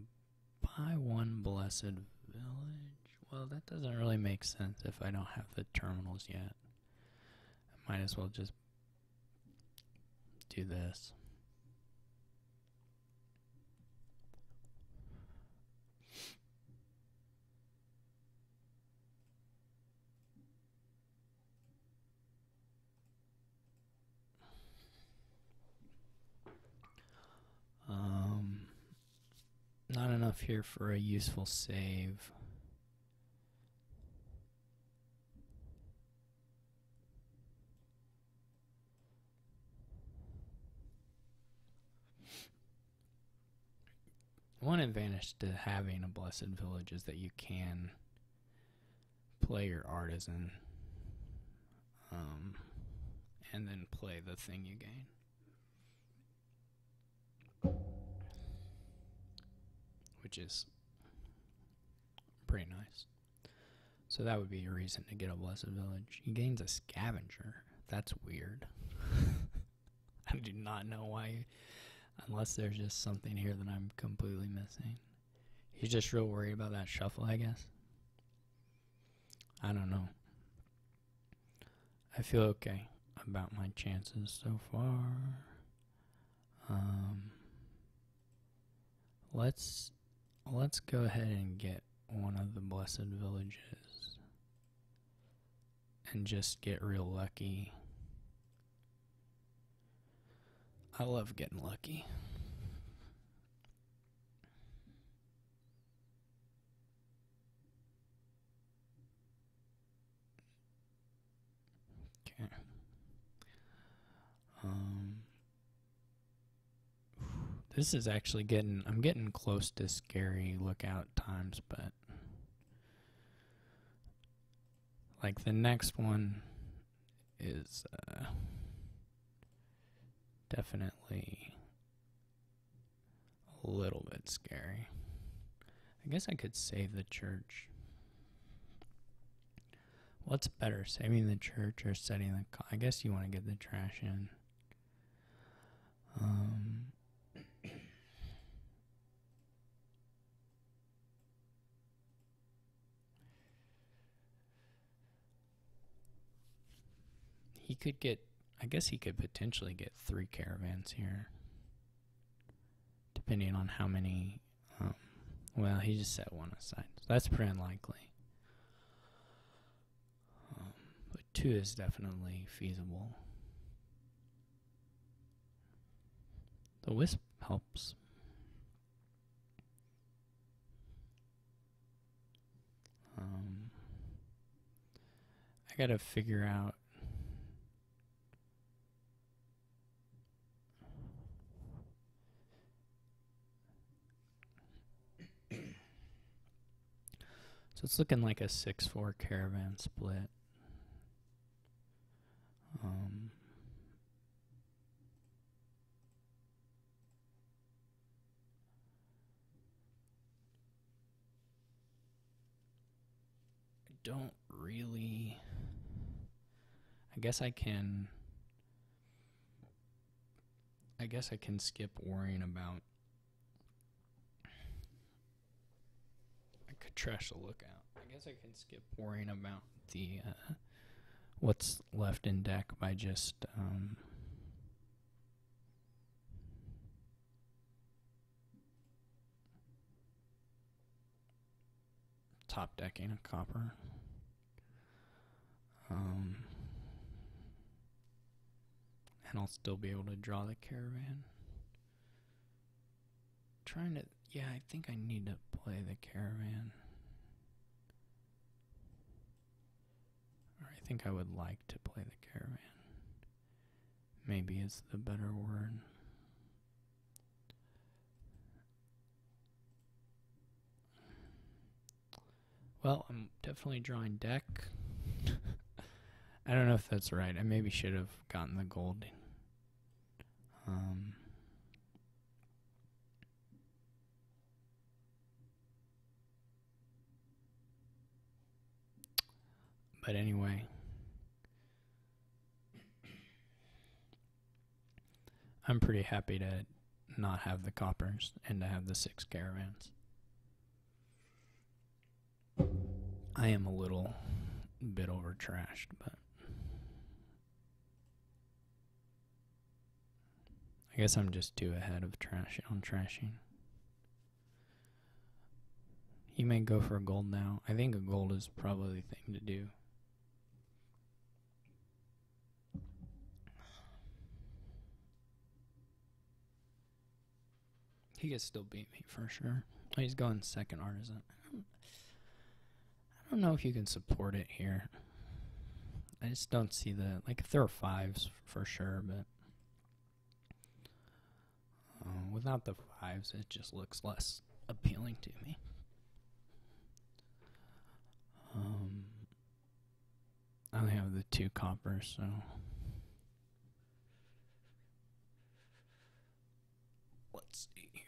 buy 1 blessed village. Well, that doesn't really make sense if I don't have the terminals yet. I might as well just do this. Not enough here for a useful save. One advantage to having a blessed village is that you can play your artisan and then play the thing you gain. Which is pretty nice. So that would be a reason to get a blessed village. He gains a scavenger. That's weird. I do not know why, unless there's just something here that I'm completely missing. He's just real worried about that shuffle, I guess. I don't know. I feel okay about my chances so far. Let's go ahead and get 1 of the blessed villages and just get real lucky. I love getting lucky. Okay. This is actually I'm getting close to scary lookout times, but like the next one is definitely a little bit scary. I guess I could save the church. What's better, saving the church or setting the... I guess you want to get the trash in. He could get... I guess he could potentially get 3 caravans here. Depending on how many... well, he just set 1 aside. So that's pretty unlikely. But 2 is definitely feasible. The wisp helps. I gotta figure out... So it's looking like a 6-4 caravan split. I don't really... I guess I can skip worrying about... I could trash the lookout. I guess I can skip worrying about the what's left in deck by just top decking a copper. And I'll still be able to draw the caravan. Yeah, I think I need to play the caravan. Or I think I would like to play the caravan. Maybe is the better word. Well, I'm definitely drawing deck. I don't know if that's right. I maybe should have gotten the gold. But anyway, I'm pretty happy to not have the coppers and to have the 6 caravans. I am a little bit over trashed, but I guess I'm just too ahead of trashing. He may go for a gold now. I think a gold is probably the thing to do. He could still beat me for sure. Oh, he's going second artisan. I don't know if you can support it here. I just don't see the, like, if there are 5s for sure, but without the 5s, it just looks less appealing to me. I only have the 2 coppers, so let's see here.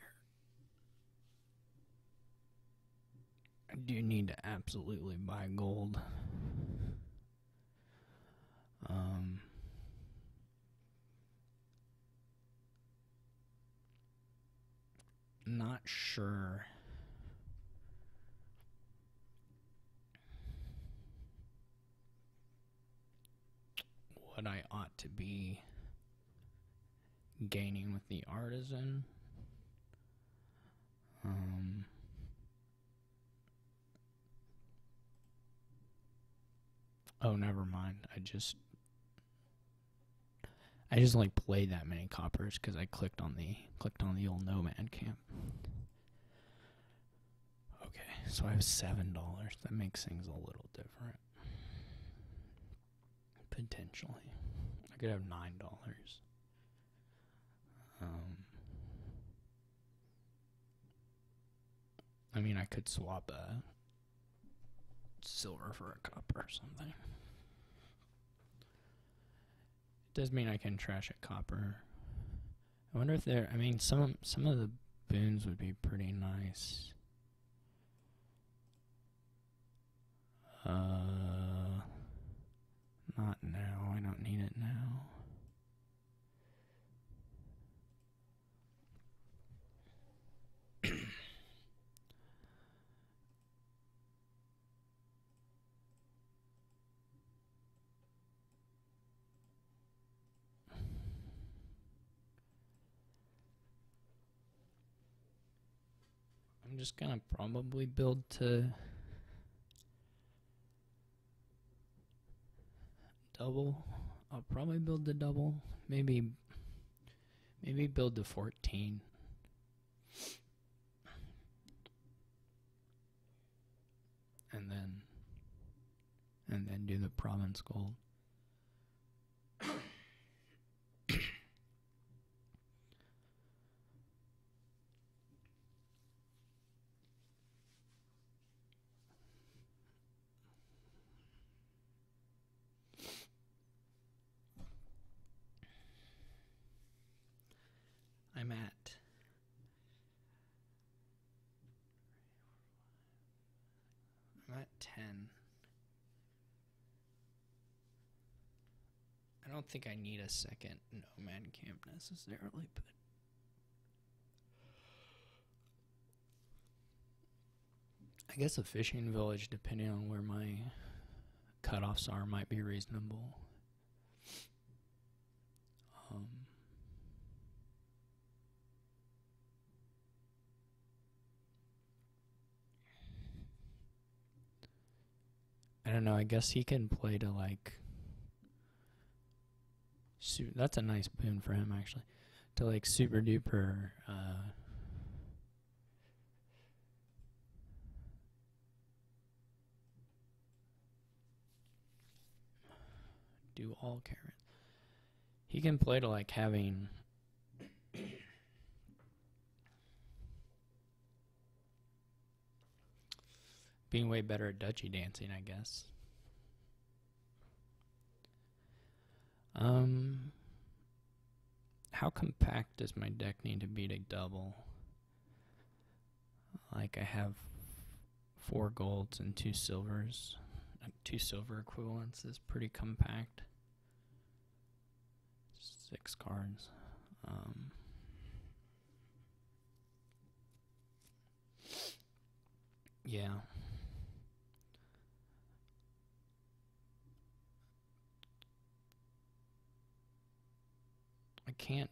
I do need to absolutely buy gold. Not sure what I ought to be gaining with the artisan. Oh, never mind. I just only played that many coppers because I clicked on the old nomad camp. Okay, so I have $7. That makes things a little different. Potentially, I could have $9. I mean, I could swap a silver for a copper or something. It does mean I can trash a copper. I wonder if there. I mean, some of the boons would be pretty nice. Not now. I don't need it now. I'm just gonna probably build to double. I'll probably build to double. Maybe build to 14. And then do the province gold. I'm at 10. I don't think I need a second nomad camp necessarily, but I I guess a fishing village, depending on where my cutoffs are, might be reasonable. I don't know, I guess he can play to like... that's a nice boon for him, actually. To like super duper... do all carrots. He can play to like having... being way better at duchy dancing, I guess. How compact does my deck need to be to double? Like I have 4 golds and 2 silvers. 2 silver equivalents is pretty compact. 6 cards. Yeah. I can't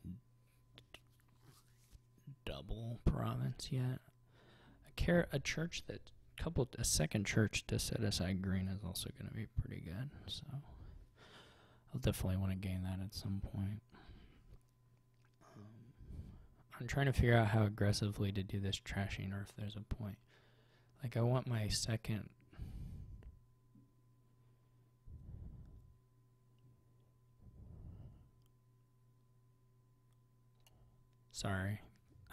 double province yet. A church that a second church to set aside green is also going to be pretty good. So I'll definitely want to gain that at some point. I'm trying to figure out how aggressively to do this trashing, or if there's a point. Like I want my second... Sorry,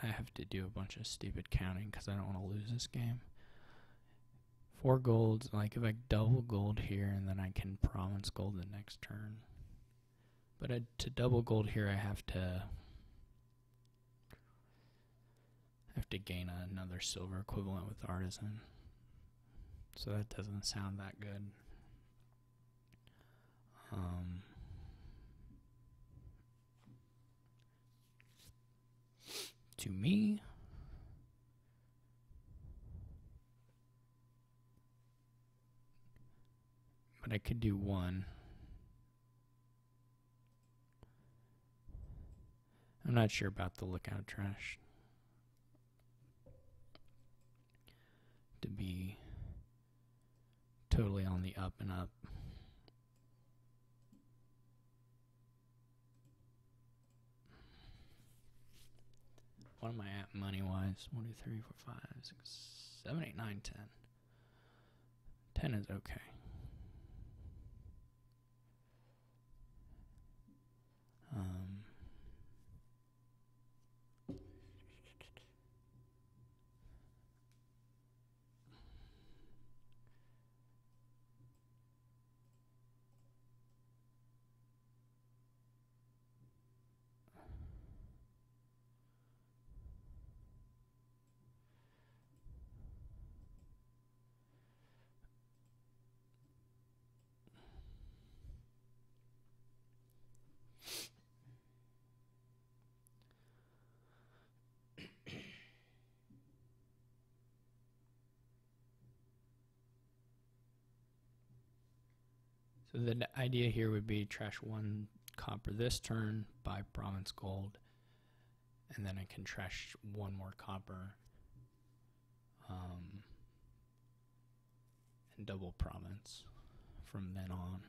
I have to do a bunch of stupid counting because I don't want to lose this game. 4 golds, like if I double gold here and then I can province gold the next turn. But to double gold here I have to gain another silver equivalent with artisan. So that doesn't sound that good. To me, but I could do 1. I'm not sure about the lookout trash. To be totally on the up and up. What am I at money-wise? 1, 2, 3, 4, 5, 6, 7, 8, 9, 10. 10 is okay. So the idea here would be trash 1 copper this turn, buy province gold, and then I can trash 1 more copper and double province from then on.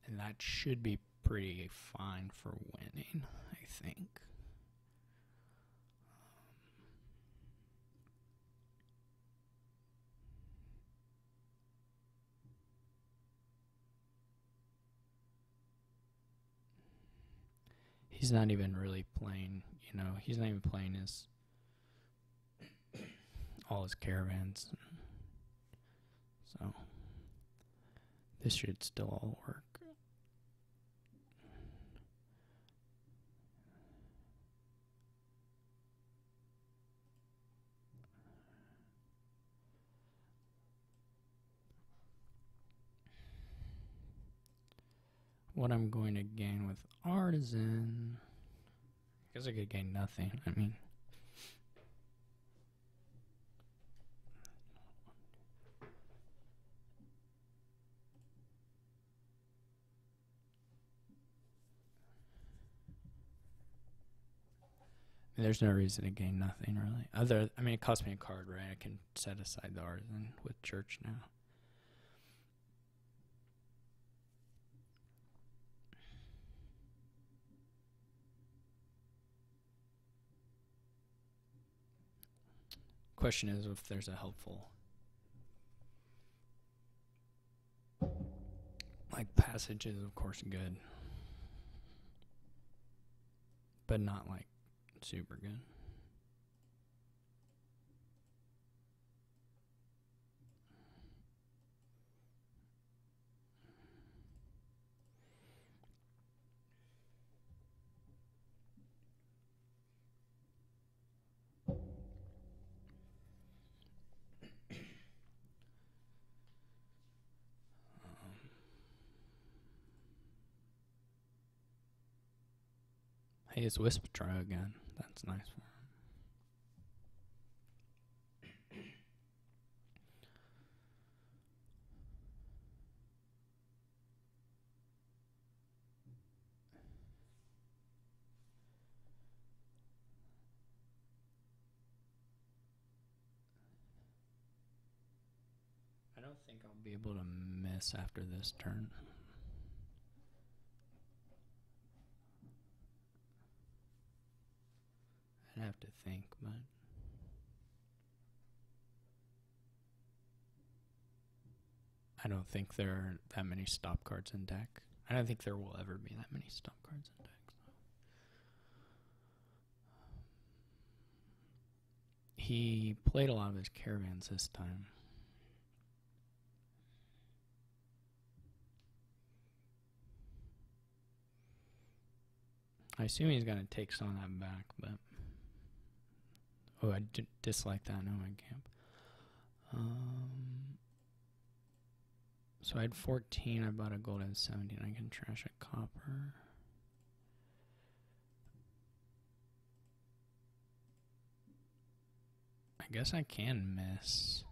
And that should be pretty fine for winning, I think. He's not even really playing, he's not even playing all his caravans. So this should still all work. what I'm going to gain with artisan. I guess I could gain nothing. I mean, there's no reason to gain nothing really. I mean, it costs me a card, right? I can set aside the artisan with church now. Question is if there's a helpful passage is of course good, but not like super good. Hey, it's Wisp Try again. That's nice for him. I don't think I'll be able to miss after this turn. I'd have to think, but I don't think there are that many stop cards in deck. I don't think there will ever be that many stop cards in deck. He played a lot of his caravans this time. I assume he's going to take some of that back, but... Oh, I dislike that. No, I can't. So I had 14. I bought a gold at 17. I can trash a copper. I guess I can miss.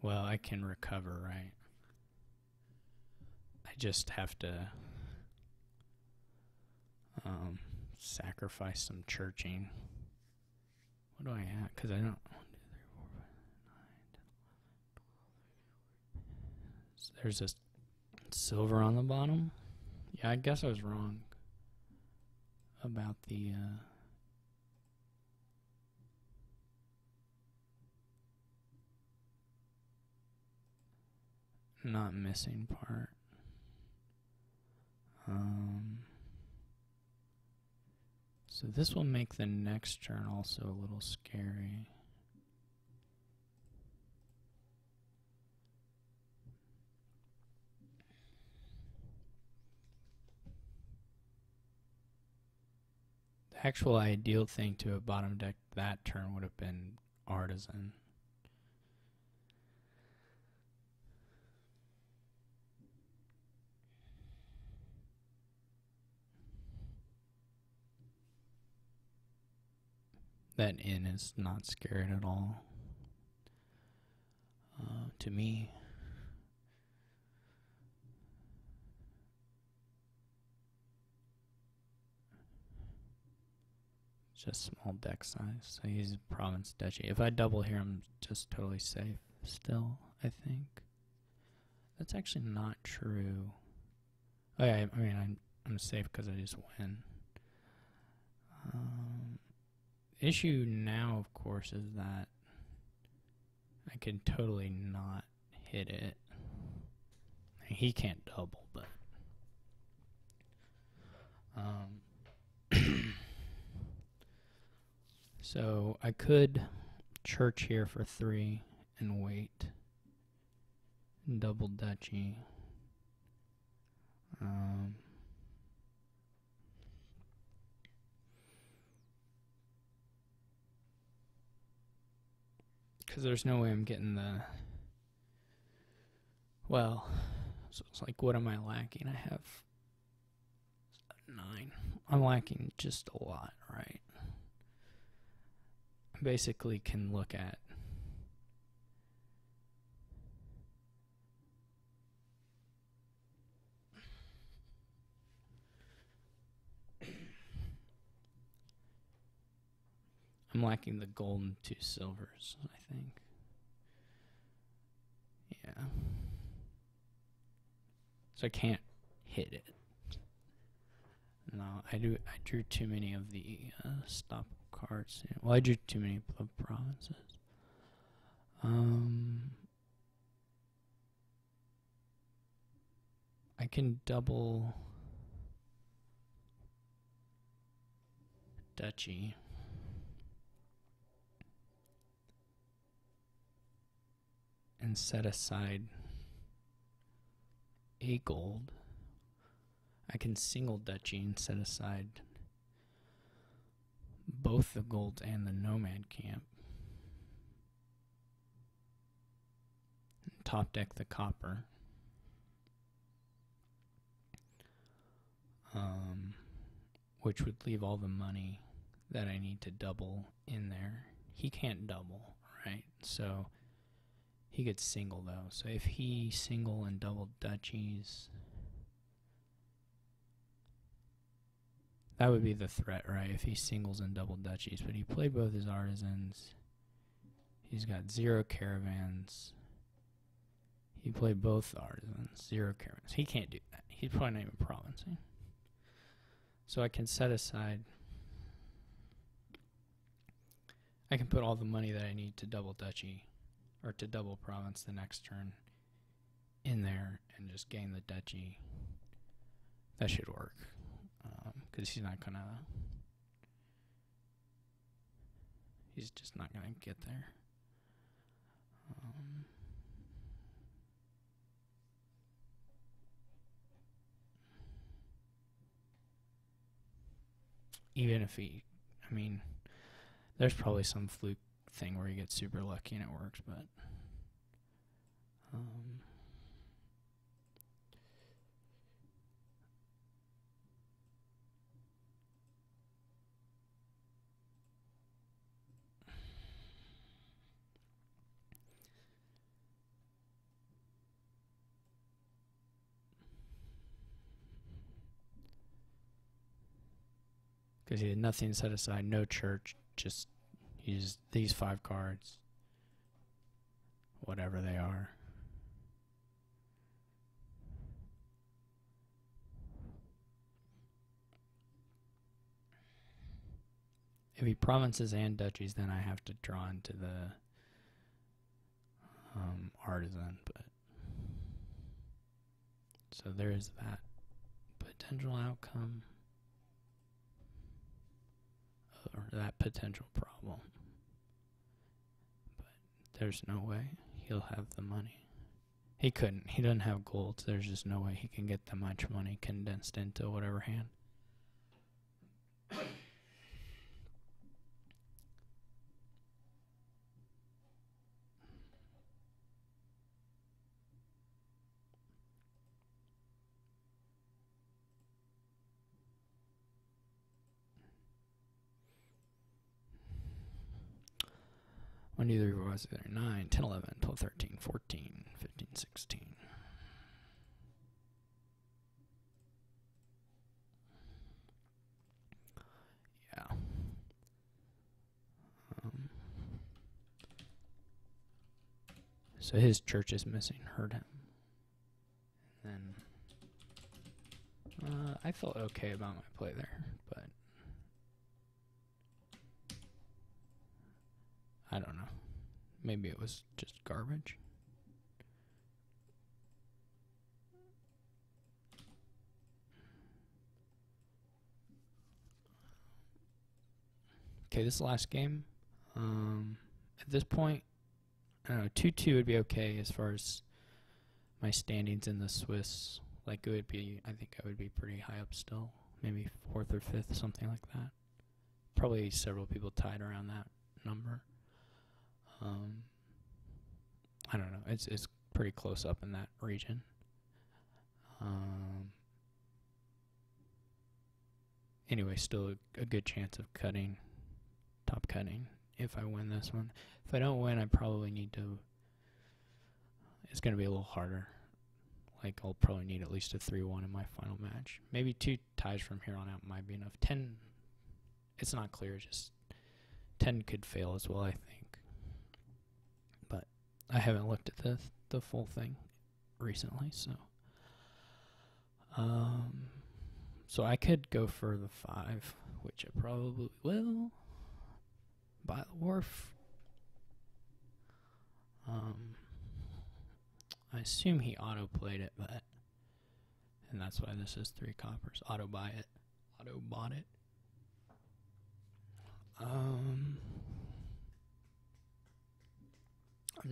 Well, I can recover, right? I just have to sacrifice some churching. What do I have? Because I don't... 1, 2, 3, 4, 5, 9, 10. There's a silver on the bottom. Yeah, I guess I was wrong about the... not missing part. So this will make the next turn also a little scary. The actual ideal thing to have bottom deck that turn would have been artisan. That inn is not scared at all. To me. Just small deck size. So he's province duchy. If I double here, I'm just totally safe still, I think. That's actually not true. Oh yeah, I mean, I'm safe because I just win. Issue now, of course, is that I can totally not hit it. He can't double, but... so I could church here for 3 and wait. Double duchy. Because there's no way I'm getting the... Well, so it's like, what am I lacking? I have 9. I'm lacking just a lot, right? I basically can look at... I'm lacking the gold and 2 silvers, I think. Yeah. So I can't hit it. No, I drew too many of the stop cards. Well, I drew too many of provinces. I can double duchy. And set aside a gold. I can single duchy and set aside both the gold and the nomad camp. Top deck the copper. Which would leave all the money that I need to double in there. He can't double, right? So he gets single though. So if he single and double duchies, that would be the threat, right? If he singles and double duchies. But he played both his artisans. He's got 0 caravans. He played both artisans, 0 caravans. He can't do that. He's probably not even provincing. So I can set aside... I can put all the money that I need to double duchy, or to double province the next turn, in there and just gain the duchy. That should work. Because he's not gonna... He's just not gonna get there. Even if he... I mean, there's probably some fluke thing where he gets super lucky and it works, but... Because he had nothing set aside, no church, just use these 5 cards, whatever they are. If he provinces and duchies, then I have to draw into the artisan. But so there is that potential outcome, or that potential problem. But there's no way he'll have the money. He couldn't. He doesn't have gold. So there's just no way he can get that much money condensed into whatever hand. One, 2, 3, 4, 5, 6, 7, 8, 9, 10, 11, 12, 13, 14, 15, 16. Yeah. So his church is missing. Hurt him. And then I felt okay about my play there, but I don't know. Maybe it was just garbage. Okay, this last game. At this point, I don't know, 2-2 would be okay as far as my standings in the Swiss. Like, it would be, I think I would be pretty high up still. Maybe 4th or 5th, something like that. Probably several people tied around that number. I don't know. It's pretty close up in that region. Anyway, still a good chance of top cutting if I win this one. If I don't win, I probably need to. It's going to be a little harder. Like, I'll probably need at least a 3-1 in my final match. Maybe 2 ties from here on out might be enough. 10, it's not clear. Just 10 could fail as well, I think. But I haven't looked at the full thing recently, so. So I could go for the 5, which I probably will. By the wharf. I assume he auto-played it, and that's why this is 3 coppers. Auto-bought it. I'm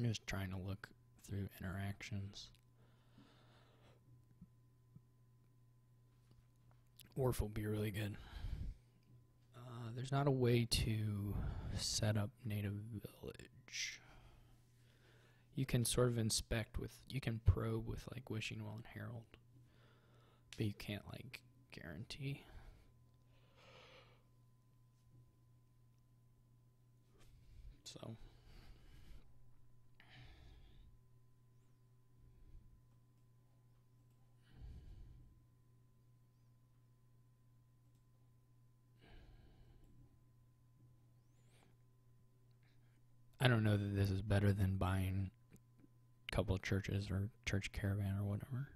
just trying to look through interactions. Wharf will be really good. There's not a way to set up native village. You can sort of inspect you can probe with like Wishing Well and Herald, but you can't like guarantee. So I don't know that this is better than buying couple of churches or church caravan or whatever.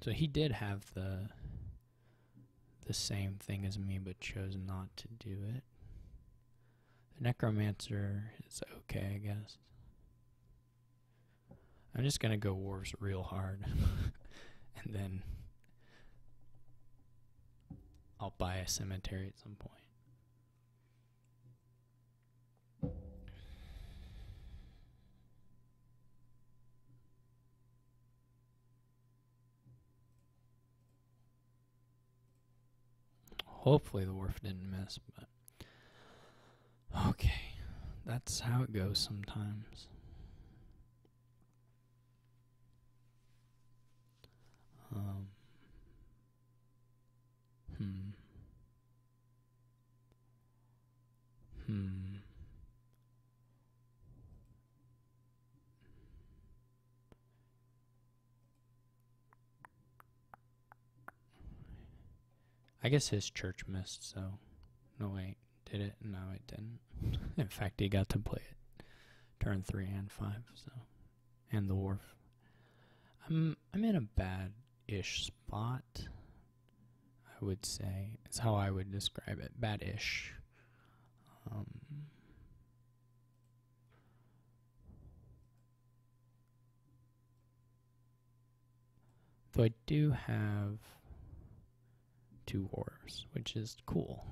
So he did have the same thing as me, but chose not to do it. The necromancer is okay, I guess. I'm just gonna go wharves real hard, and then I'll buy a cemetery at some point. Hopefully the wharf didn't miss, but okay, that's how it goes sometimes. I guess his church missed, so no wait, did it? No, it didn't. In fact, he got to play it turn 3 and 5, so and the wharf. I'm in a bad-ish spot, I would say. It's how I would describe it. Bad-ish. Though I do have 2 wars, which is cool.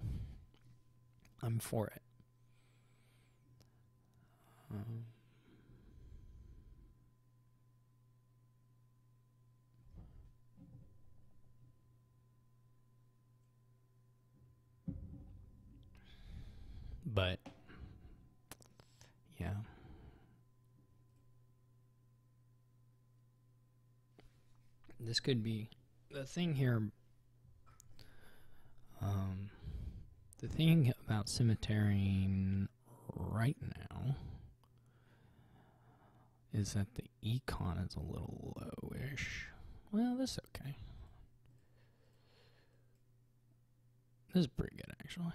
I'm for it. But yeah. This could be the thing here. The thing about cemeterying right now is that the econ is a little lowish. Well, this is okay. This is pretty good, actually.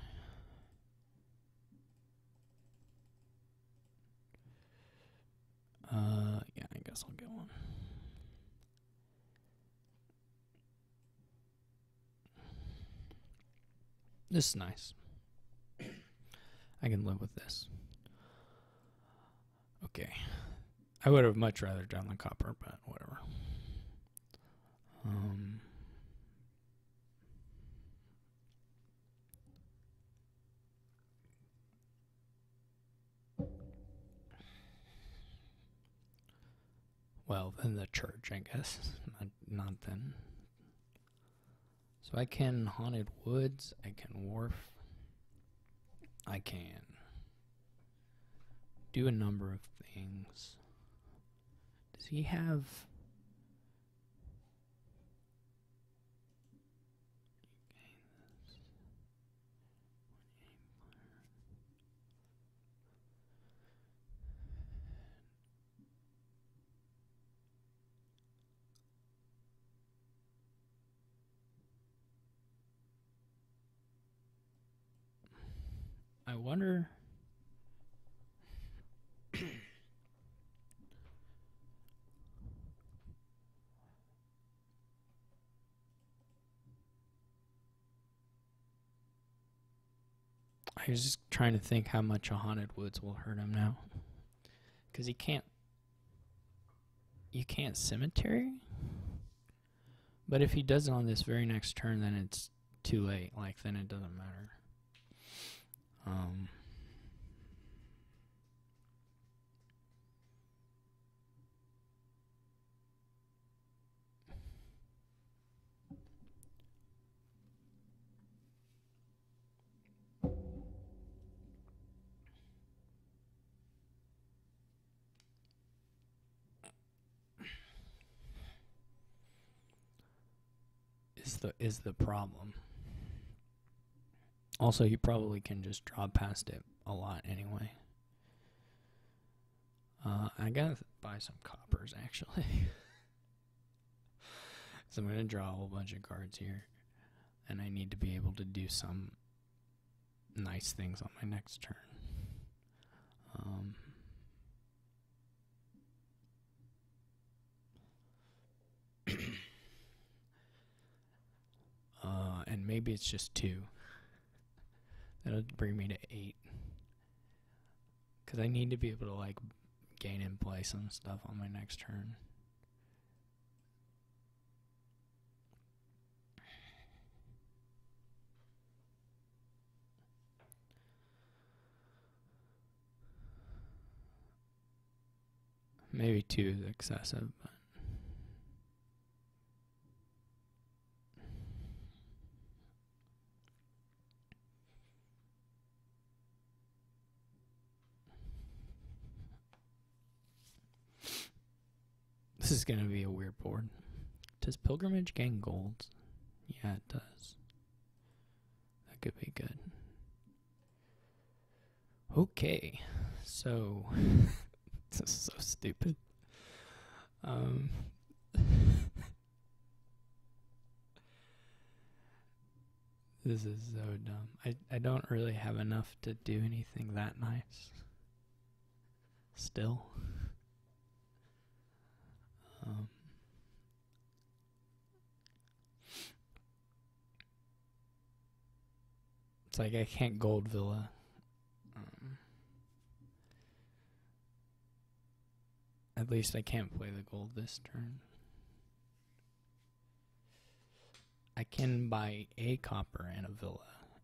Yeah, I guess I'll get one. This is nice. I can live with this. Okay. I would have much rather done the copper, but whatever. Well, then the church, I guess. Not then. So I can Haunted Woods, I can Wharf, I can do a number of things. Does he have... I wonder... I was just trying to think how much a Haunted Woods will hurt him now. Because he can't... You can't Cemetery? But if he does it on this very next turn, then it's too late. Like, then it doesn't matter. Is the problem. Also, you probably can just draw past it a lot anyway. I gotta buy some coppers, actually. So I'm gonna draw a whole bunch of cards here. And I need to be able to do some nice things on my next turn. And maybe it's just 2. That'll bring me to 8. Because I need to be able to, like, gain and play some stuff on my next turn. Maybe 2 is excessive, but... This is going to be a weird board. Does Pilgrimage gain golds? Yeah, it does. That could be good. Okay, so... This is so stupid. This is so dumb. I don't really have enough to do anything that nice. Still. It's like I can't gold Villa. At least I can't play the gold this turn. I can buy a copper and a Villa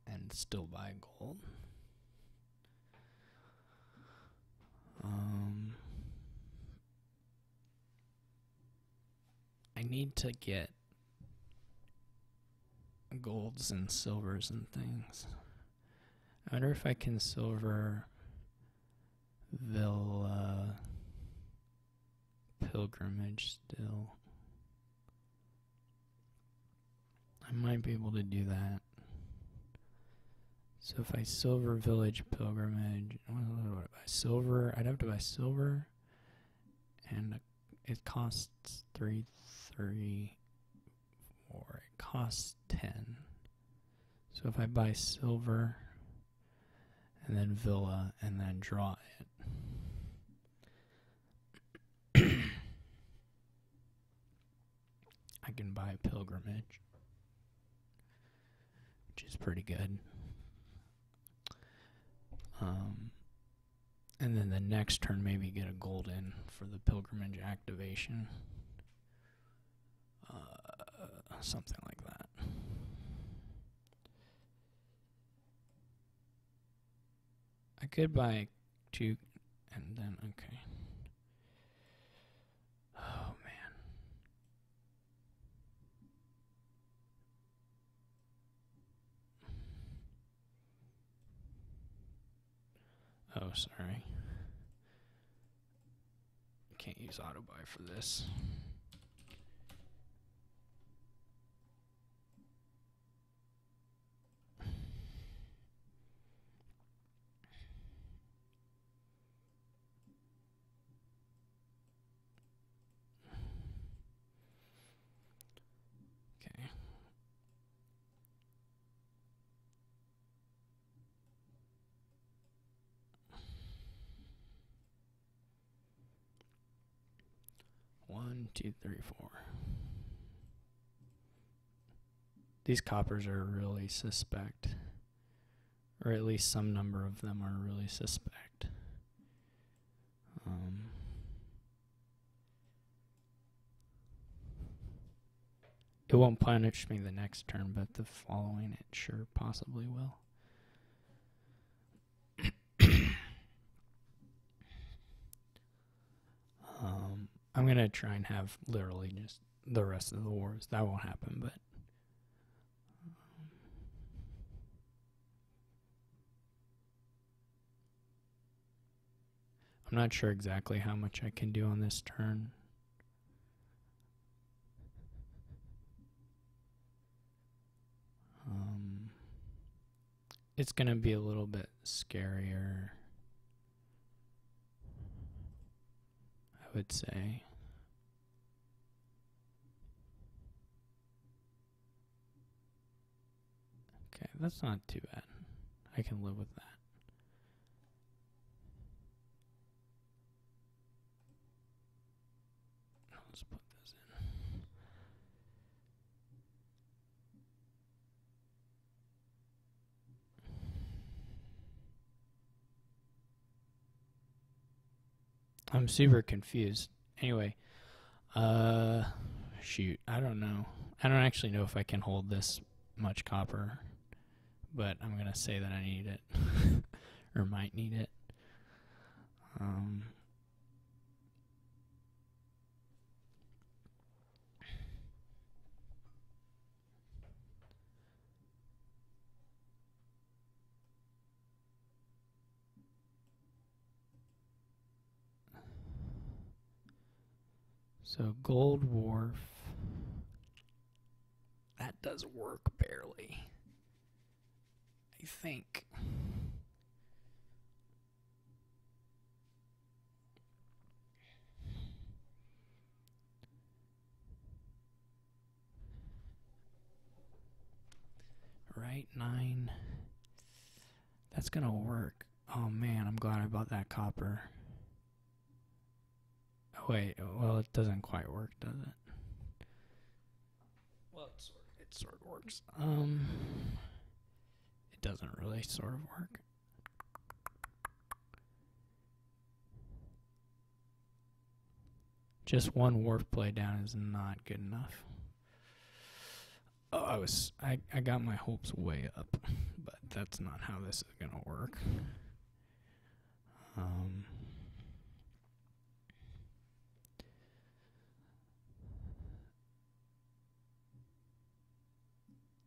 and still buy gold. I need to get golds and silvers and things. I wonder if I can silver Villa Pilgrimage still. I might be able to do that. So if I silver Village Pilgrimage, what do I buy? Silver, I'd have to buy silver, and it costs 3, 3, 4. It costs 10. So if I buy silver, and then Villa, and then draw it. I can buy Pilgrimage, which is pretty good. And then the next turn maybe get a gold in for the Pilgrimage activation. Something like that. I could buy 2 and then, okay. Oh, man. Oh, sorry. can't use auto buy for this. Okay. One, two, three, four. These coppers are really suspect. Or at least some number of them are really suspect. It won't punish me the next turn, but the following it sure possibly will. I'm going to try and have literally just the rest of the wars. That won't happen, but... I'm not sure exactly how much I can do on this turn. It's going to be a little bit scarier, I would say. Okay, that's not too bad. I can live with that. Let's put this in. I'm super confused. Anyway, shoot, I don't know. I don't actually know if I can hold this much copper, but I'm going to say that I need it, or might need it. So Gold Wharf, that does work barely, I think. Right, 9. That's gonna work. Oh man, I'm glad I bought that copper. Oh wait, well it doesn't quite work, does it? Well, it sort of works. It doesn't really sort of work. Just one wharf play down is not good enough. Oh, I got my hopes way up, but that's not how this is gonna work.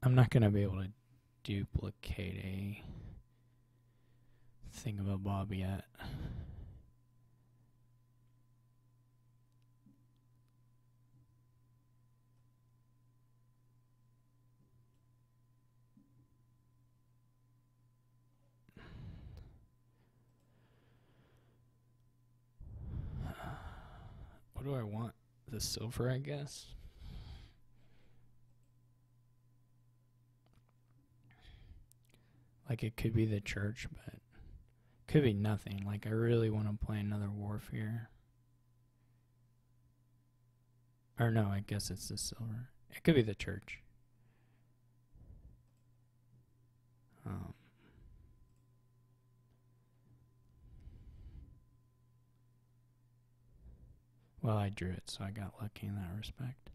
I'm not gonna be able to duplicate a thingamabob yet. What do I want? The silver, I guess. Like it could be the church, but could be nothing. Like I really want to play another wharf here. Or no, I guess it's the silver. It could be the church. Well, I drew it, so I got lucky in that respect.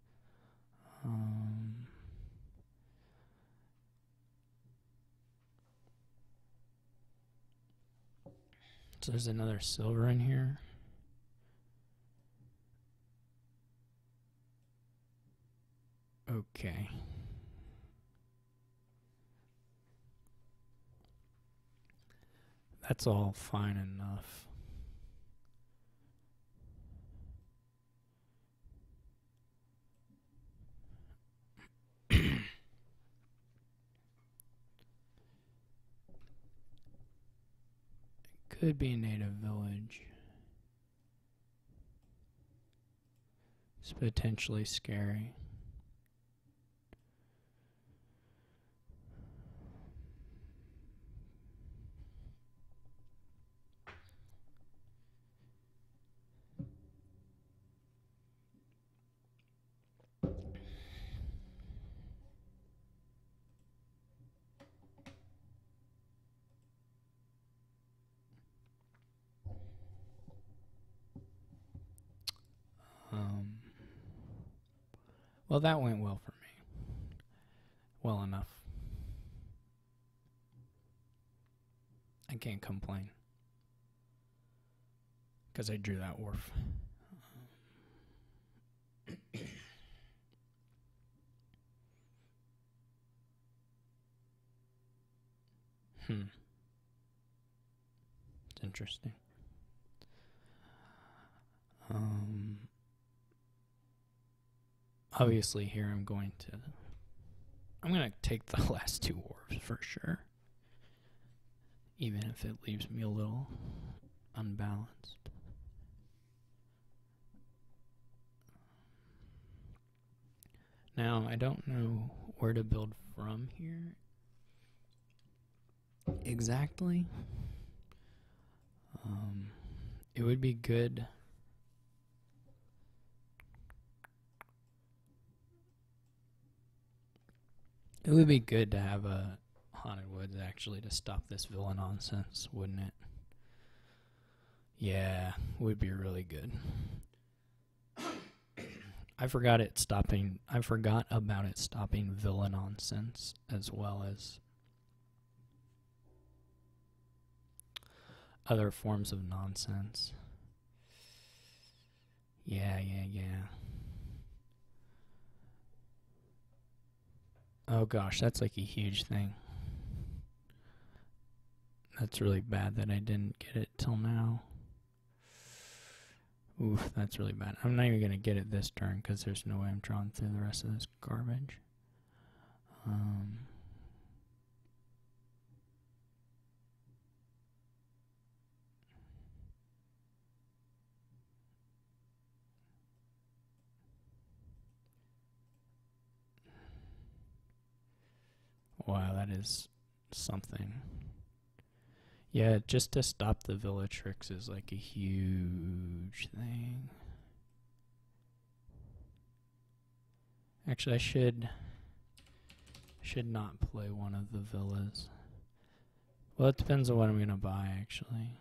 So there's another silver in here. Okay. That's all fine enough. Could be a native village. It's potentially scary. Well, that went well for me. Well enough. I can't complain. Because I drew that wharf. It's interesting. Obviously here I'm going to take the last two wharves for sure. Even if it leaves me a little unbalanced. Now, I don't know where to build from here exactly. It would be good. It would be good to have a haunted woods actually to stop this villa nonsense, wouldn't it? Yeah, would be really good. I forgot about it stopping villa nonsense as well as other forms of nonsense. Yeah. Oh gosh, that's like a huge thing. That's really bad that I didn't get it till now. Oof, that's really bad. I'm not even going to get it this turn because there's no way I'm drawing through the rest of this garbage. Wow, that is something. Yeah, just to stop the villa tricks is like a huge thing. Actually, I should not play one of the villas. Well, it depends on what I'm going to buy, actually.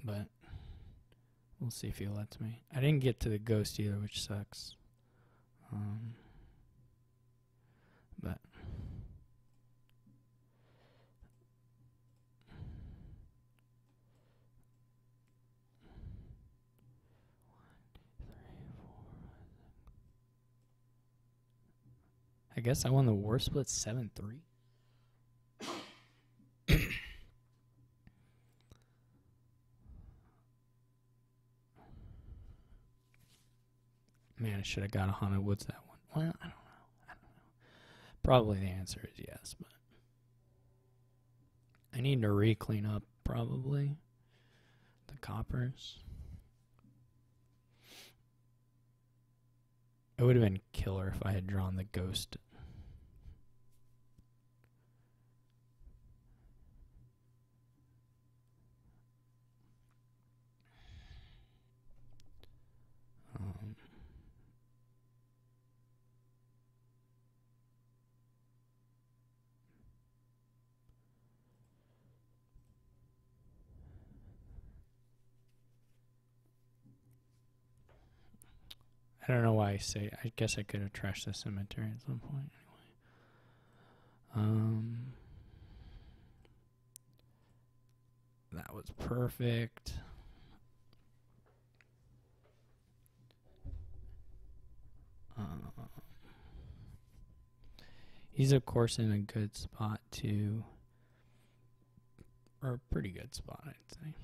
But we'll see if he lets me. I didn't get to the ghost either, which sucks. But I guess I won the war split 7-3. Man, I should have got a haunted woods that one. Well, I don't know. Probably the answer is yes, but I need to re-clean up probably the coppers. It would have been killer if I had drawn the ghost. I don't know why I say. I guess I could have trashed the cemetery at some point. Anyway, that was perfect. He's of course in a good spot too, or a pretty good spot, I'd say.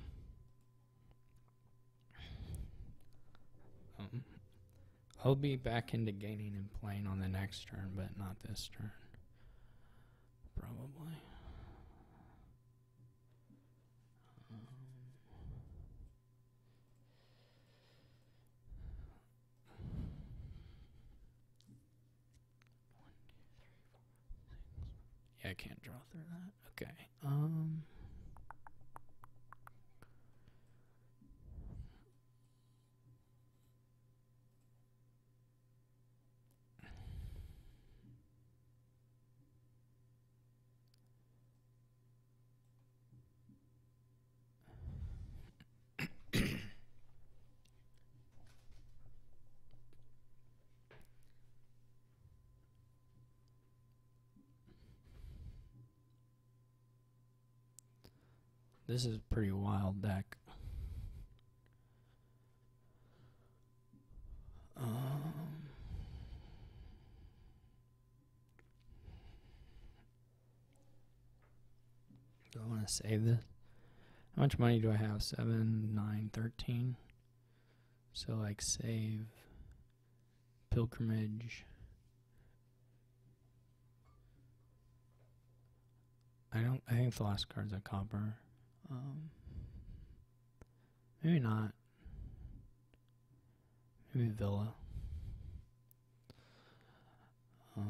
I'll be back into gaining and playing on the next turn, but not this turn. probably. Yeah, I can't draw through that. Okay. This is a pretty wild deck. Do I want to save this? How much money do I have? 7, 9, 13. So like save, pilgrimage. I think the last card's a copper. Maybe not. Maybe Villa. I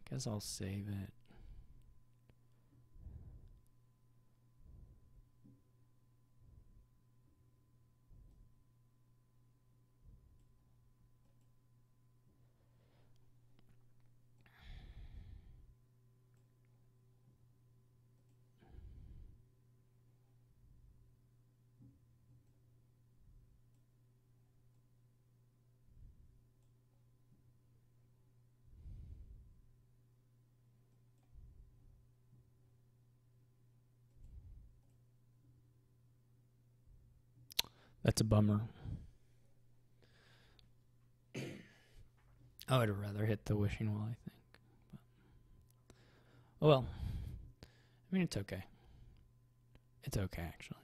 guess I'll save it. That's a bummer. I would have rather hit the wishing well, I think. But, oh well. I mean, it's okay. It's okay, actually.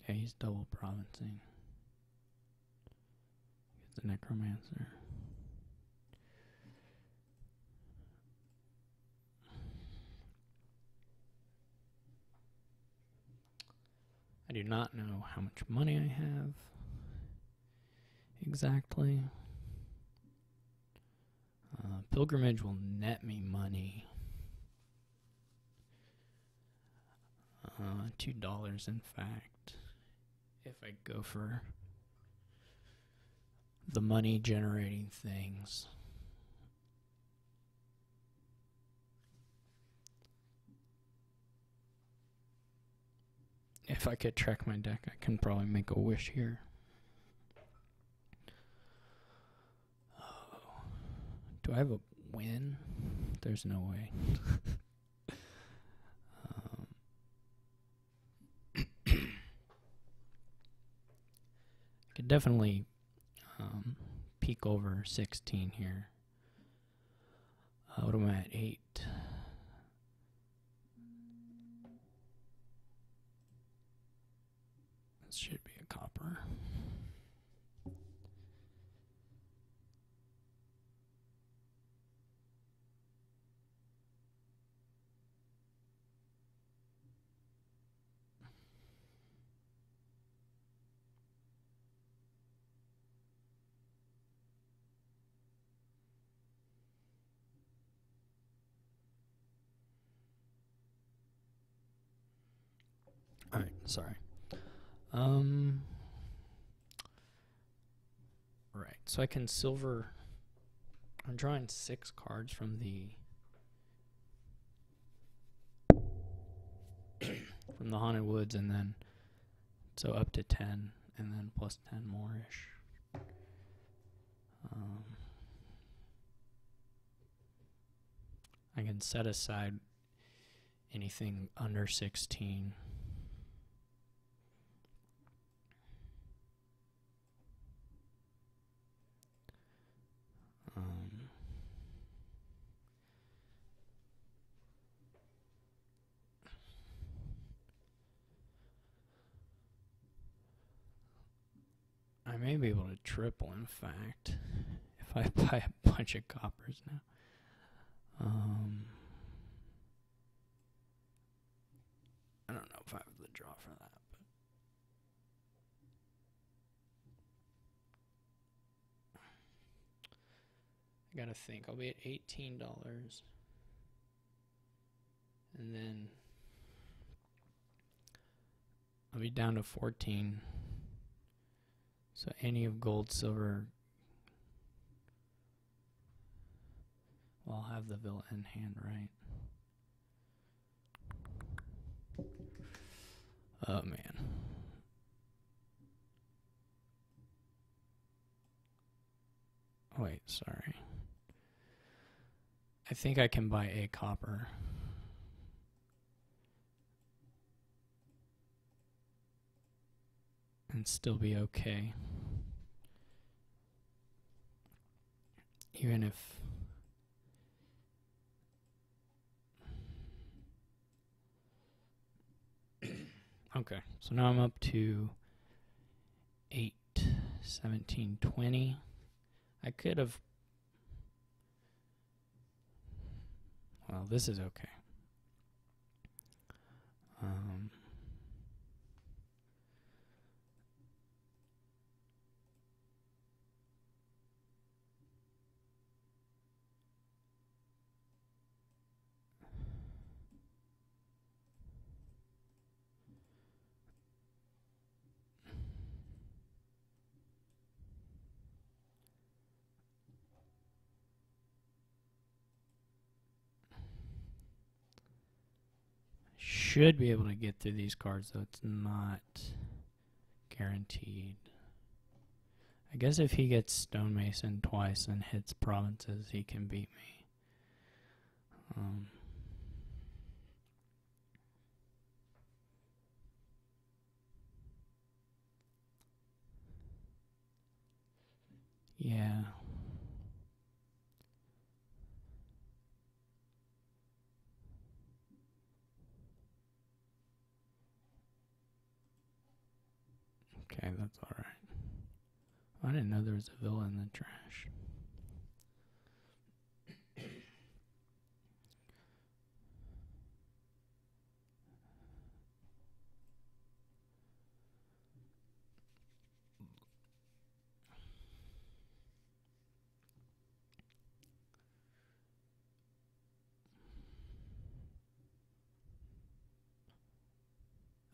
Yeah, he's double provincing. He's the necromancer. I do not know how much money I have exactly. Pilgrimage will net me money. $2 in fact. If I go for the money generating things. If I could track my deck, I can probably make a wish here. Oh. Do I have a win? There's no way. I could definitely peek over 16 here. What am I at? 8. This should be a copper. Alright, sorry. Right, so I can silver. I'm drawing 6 cards from the Haunted Woods, and then so up to 10, and then plus 10 more-ish. I can set aside anything under 16. I may be able to triple, in fact, if I buy a bunch of coppers now. I don't know if I have the draw for that. I gotta think. I'll be at $18. And then I'll be down to 14. So any of gold, silver. Well, I'll have the villa in hand, right? Oh, man. Oh, wait, sorry. I think I can buy a copper. And still be okay. Even if... Okay, so now I'm up to 8, 17, 20. I could have... Well, this is okay. Should be able to get through these cards, though it's not guaranteed. I guess if he gets stonemason twice and hits provinces, he can beat me. Yeah. Okay, that's alright. I didn't know there was a villa in the trash.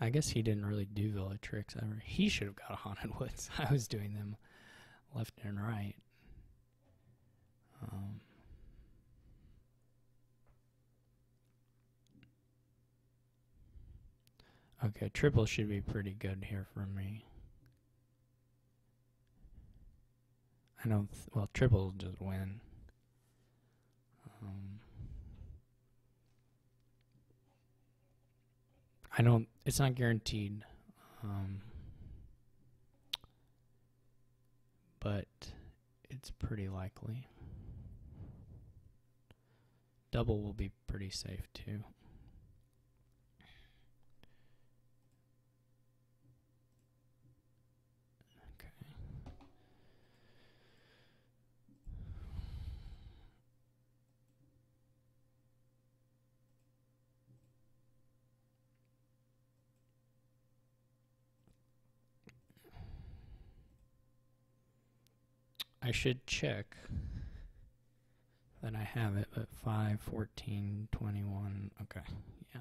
I guess he didn't really do villa tricks ever. He should have got a Haunted Woods. I was doing them left and right. Okay, triple should be pretty good here for me. I don't... well, triple will just win. I don't... it's not guaranteed. But it's pretty likely. Double will be pretty safe too. Okay. I should check that I have it, but 5, 14, 21, okay, yeah.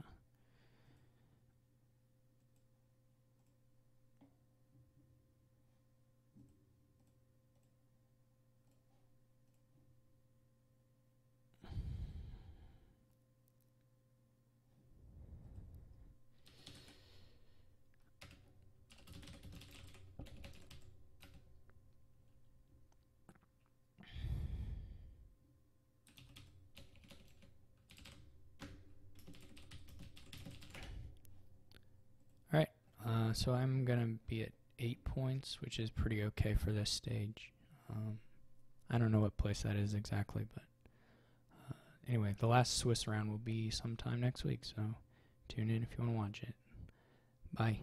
So I'm going to be at 8 points, which is pretty okay for this stage. I don't know what place that is exactly, but anyway, the last Swiss round will be sometime next week, so tune in if you want to watch it. Bye.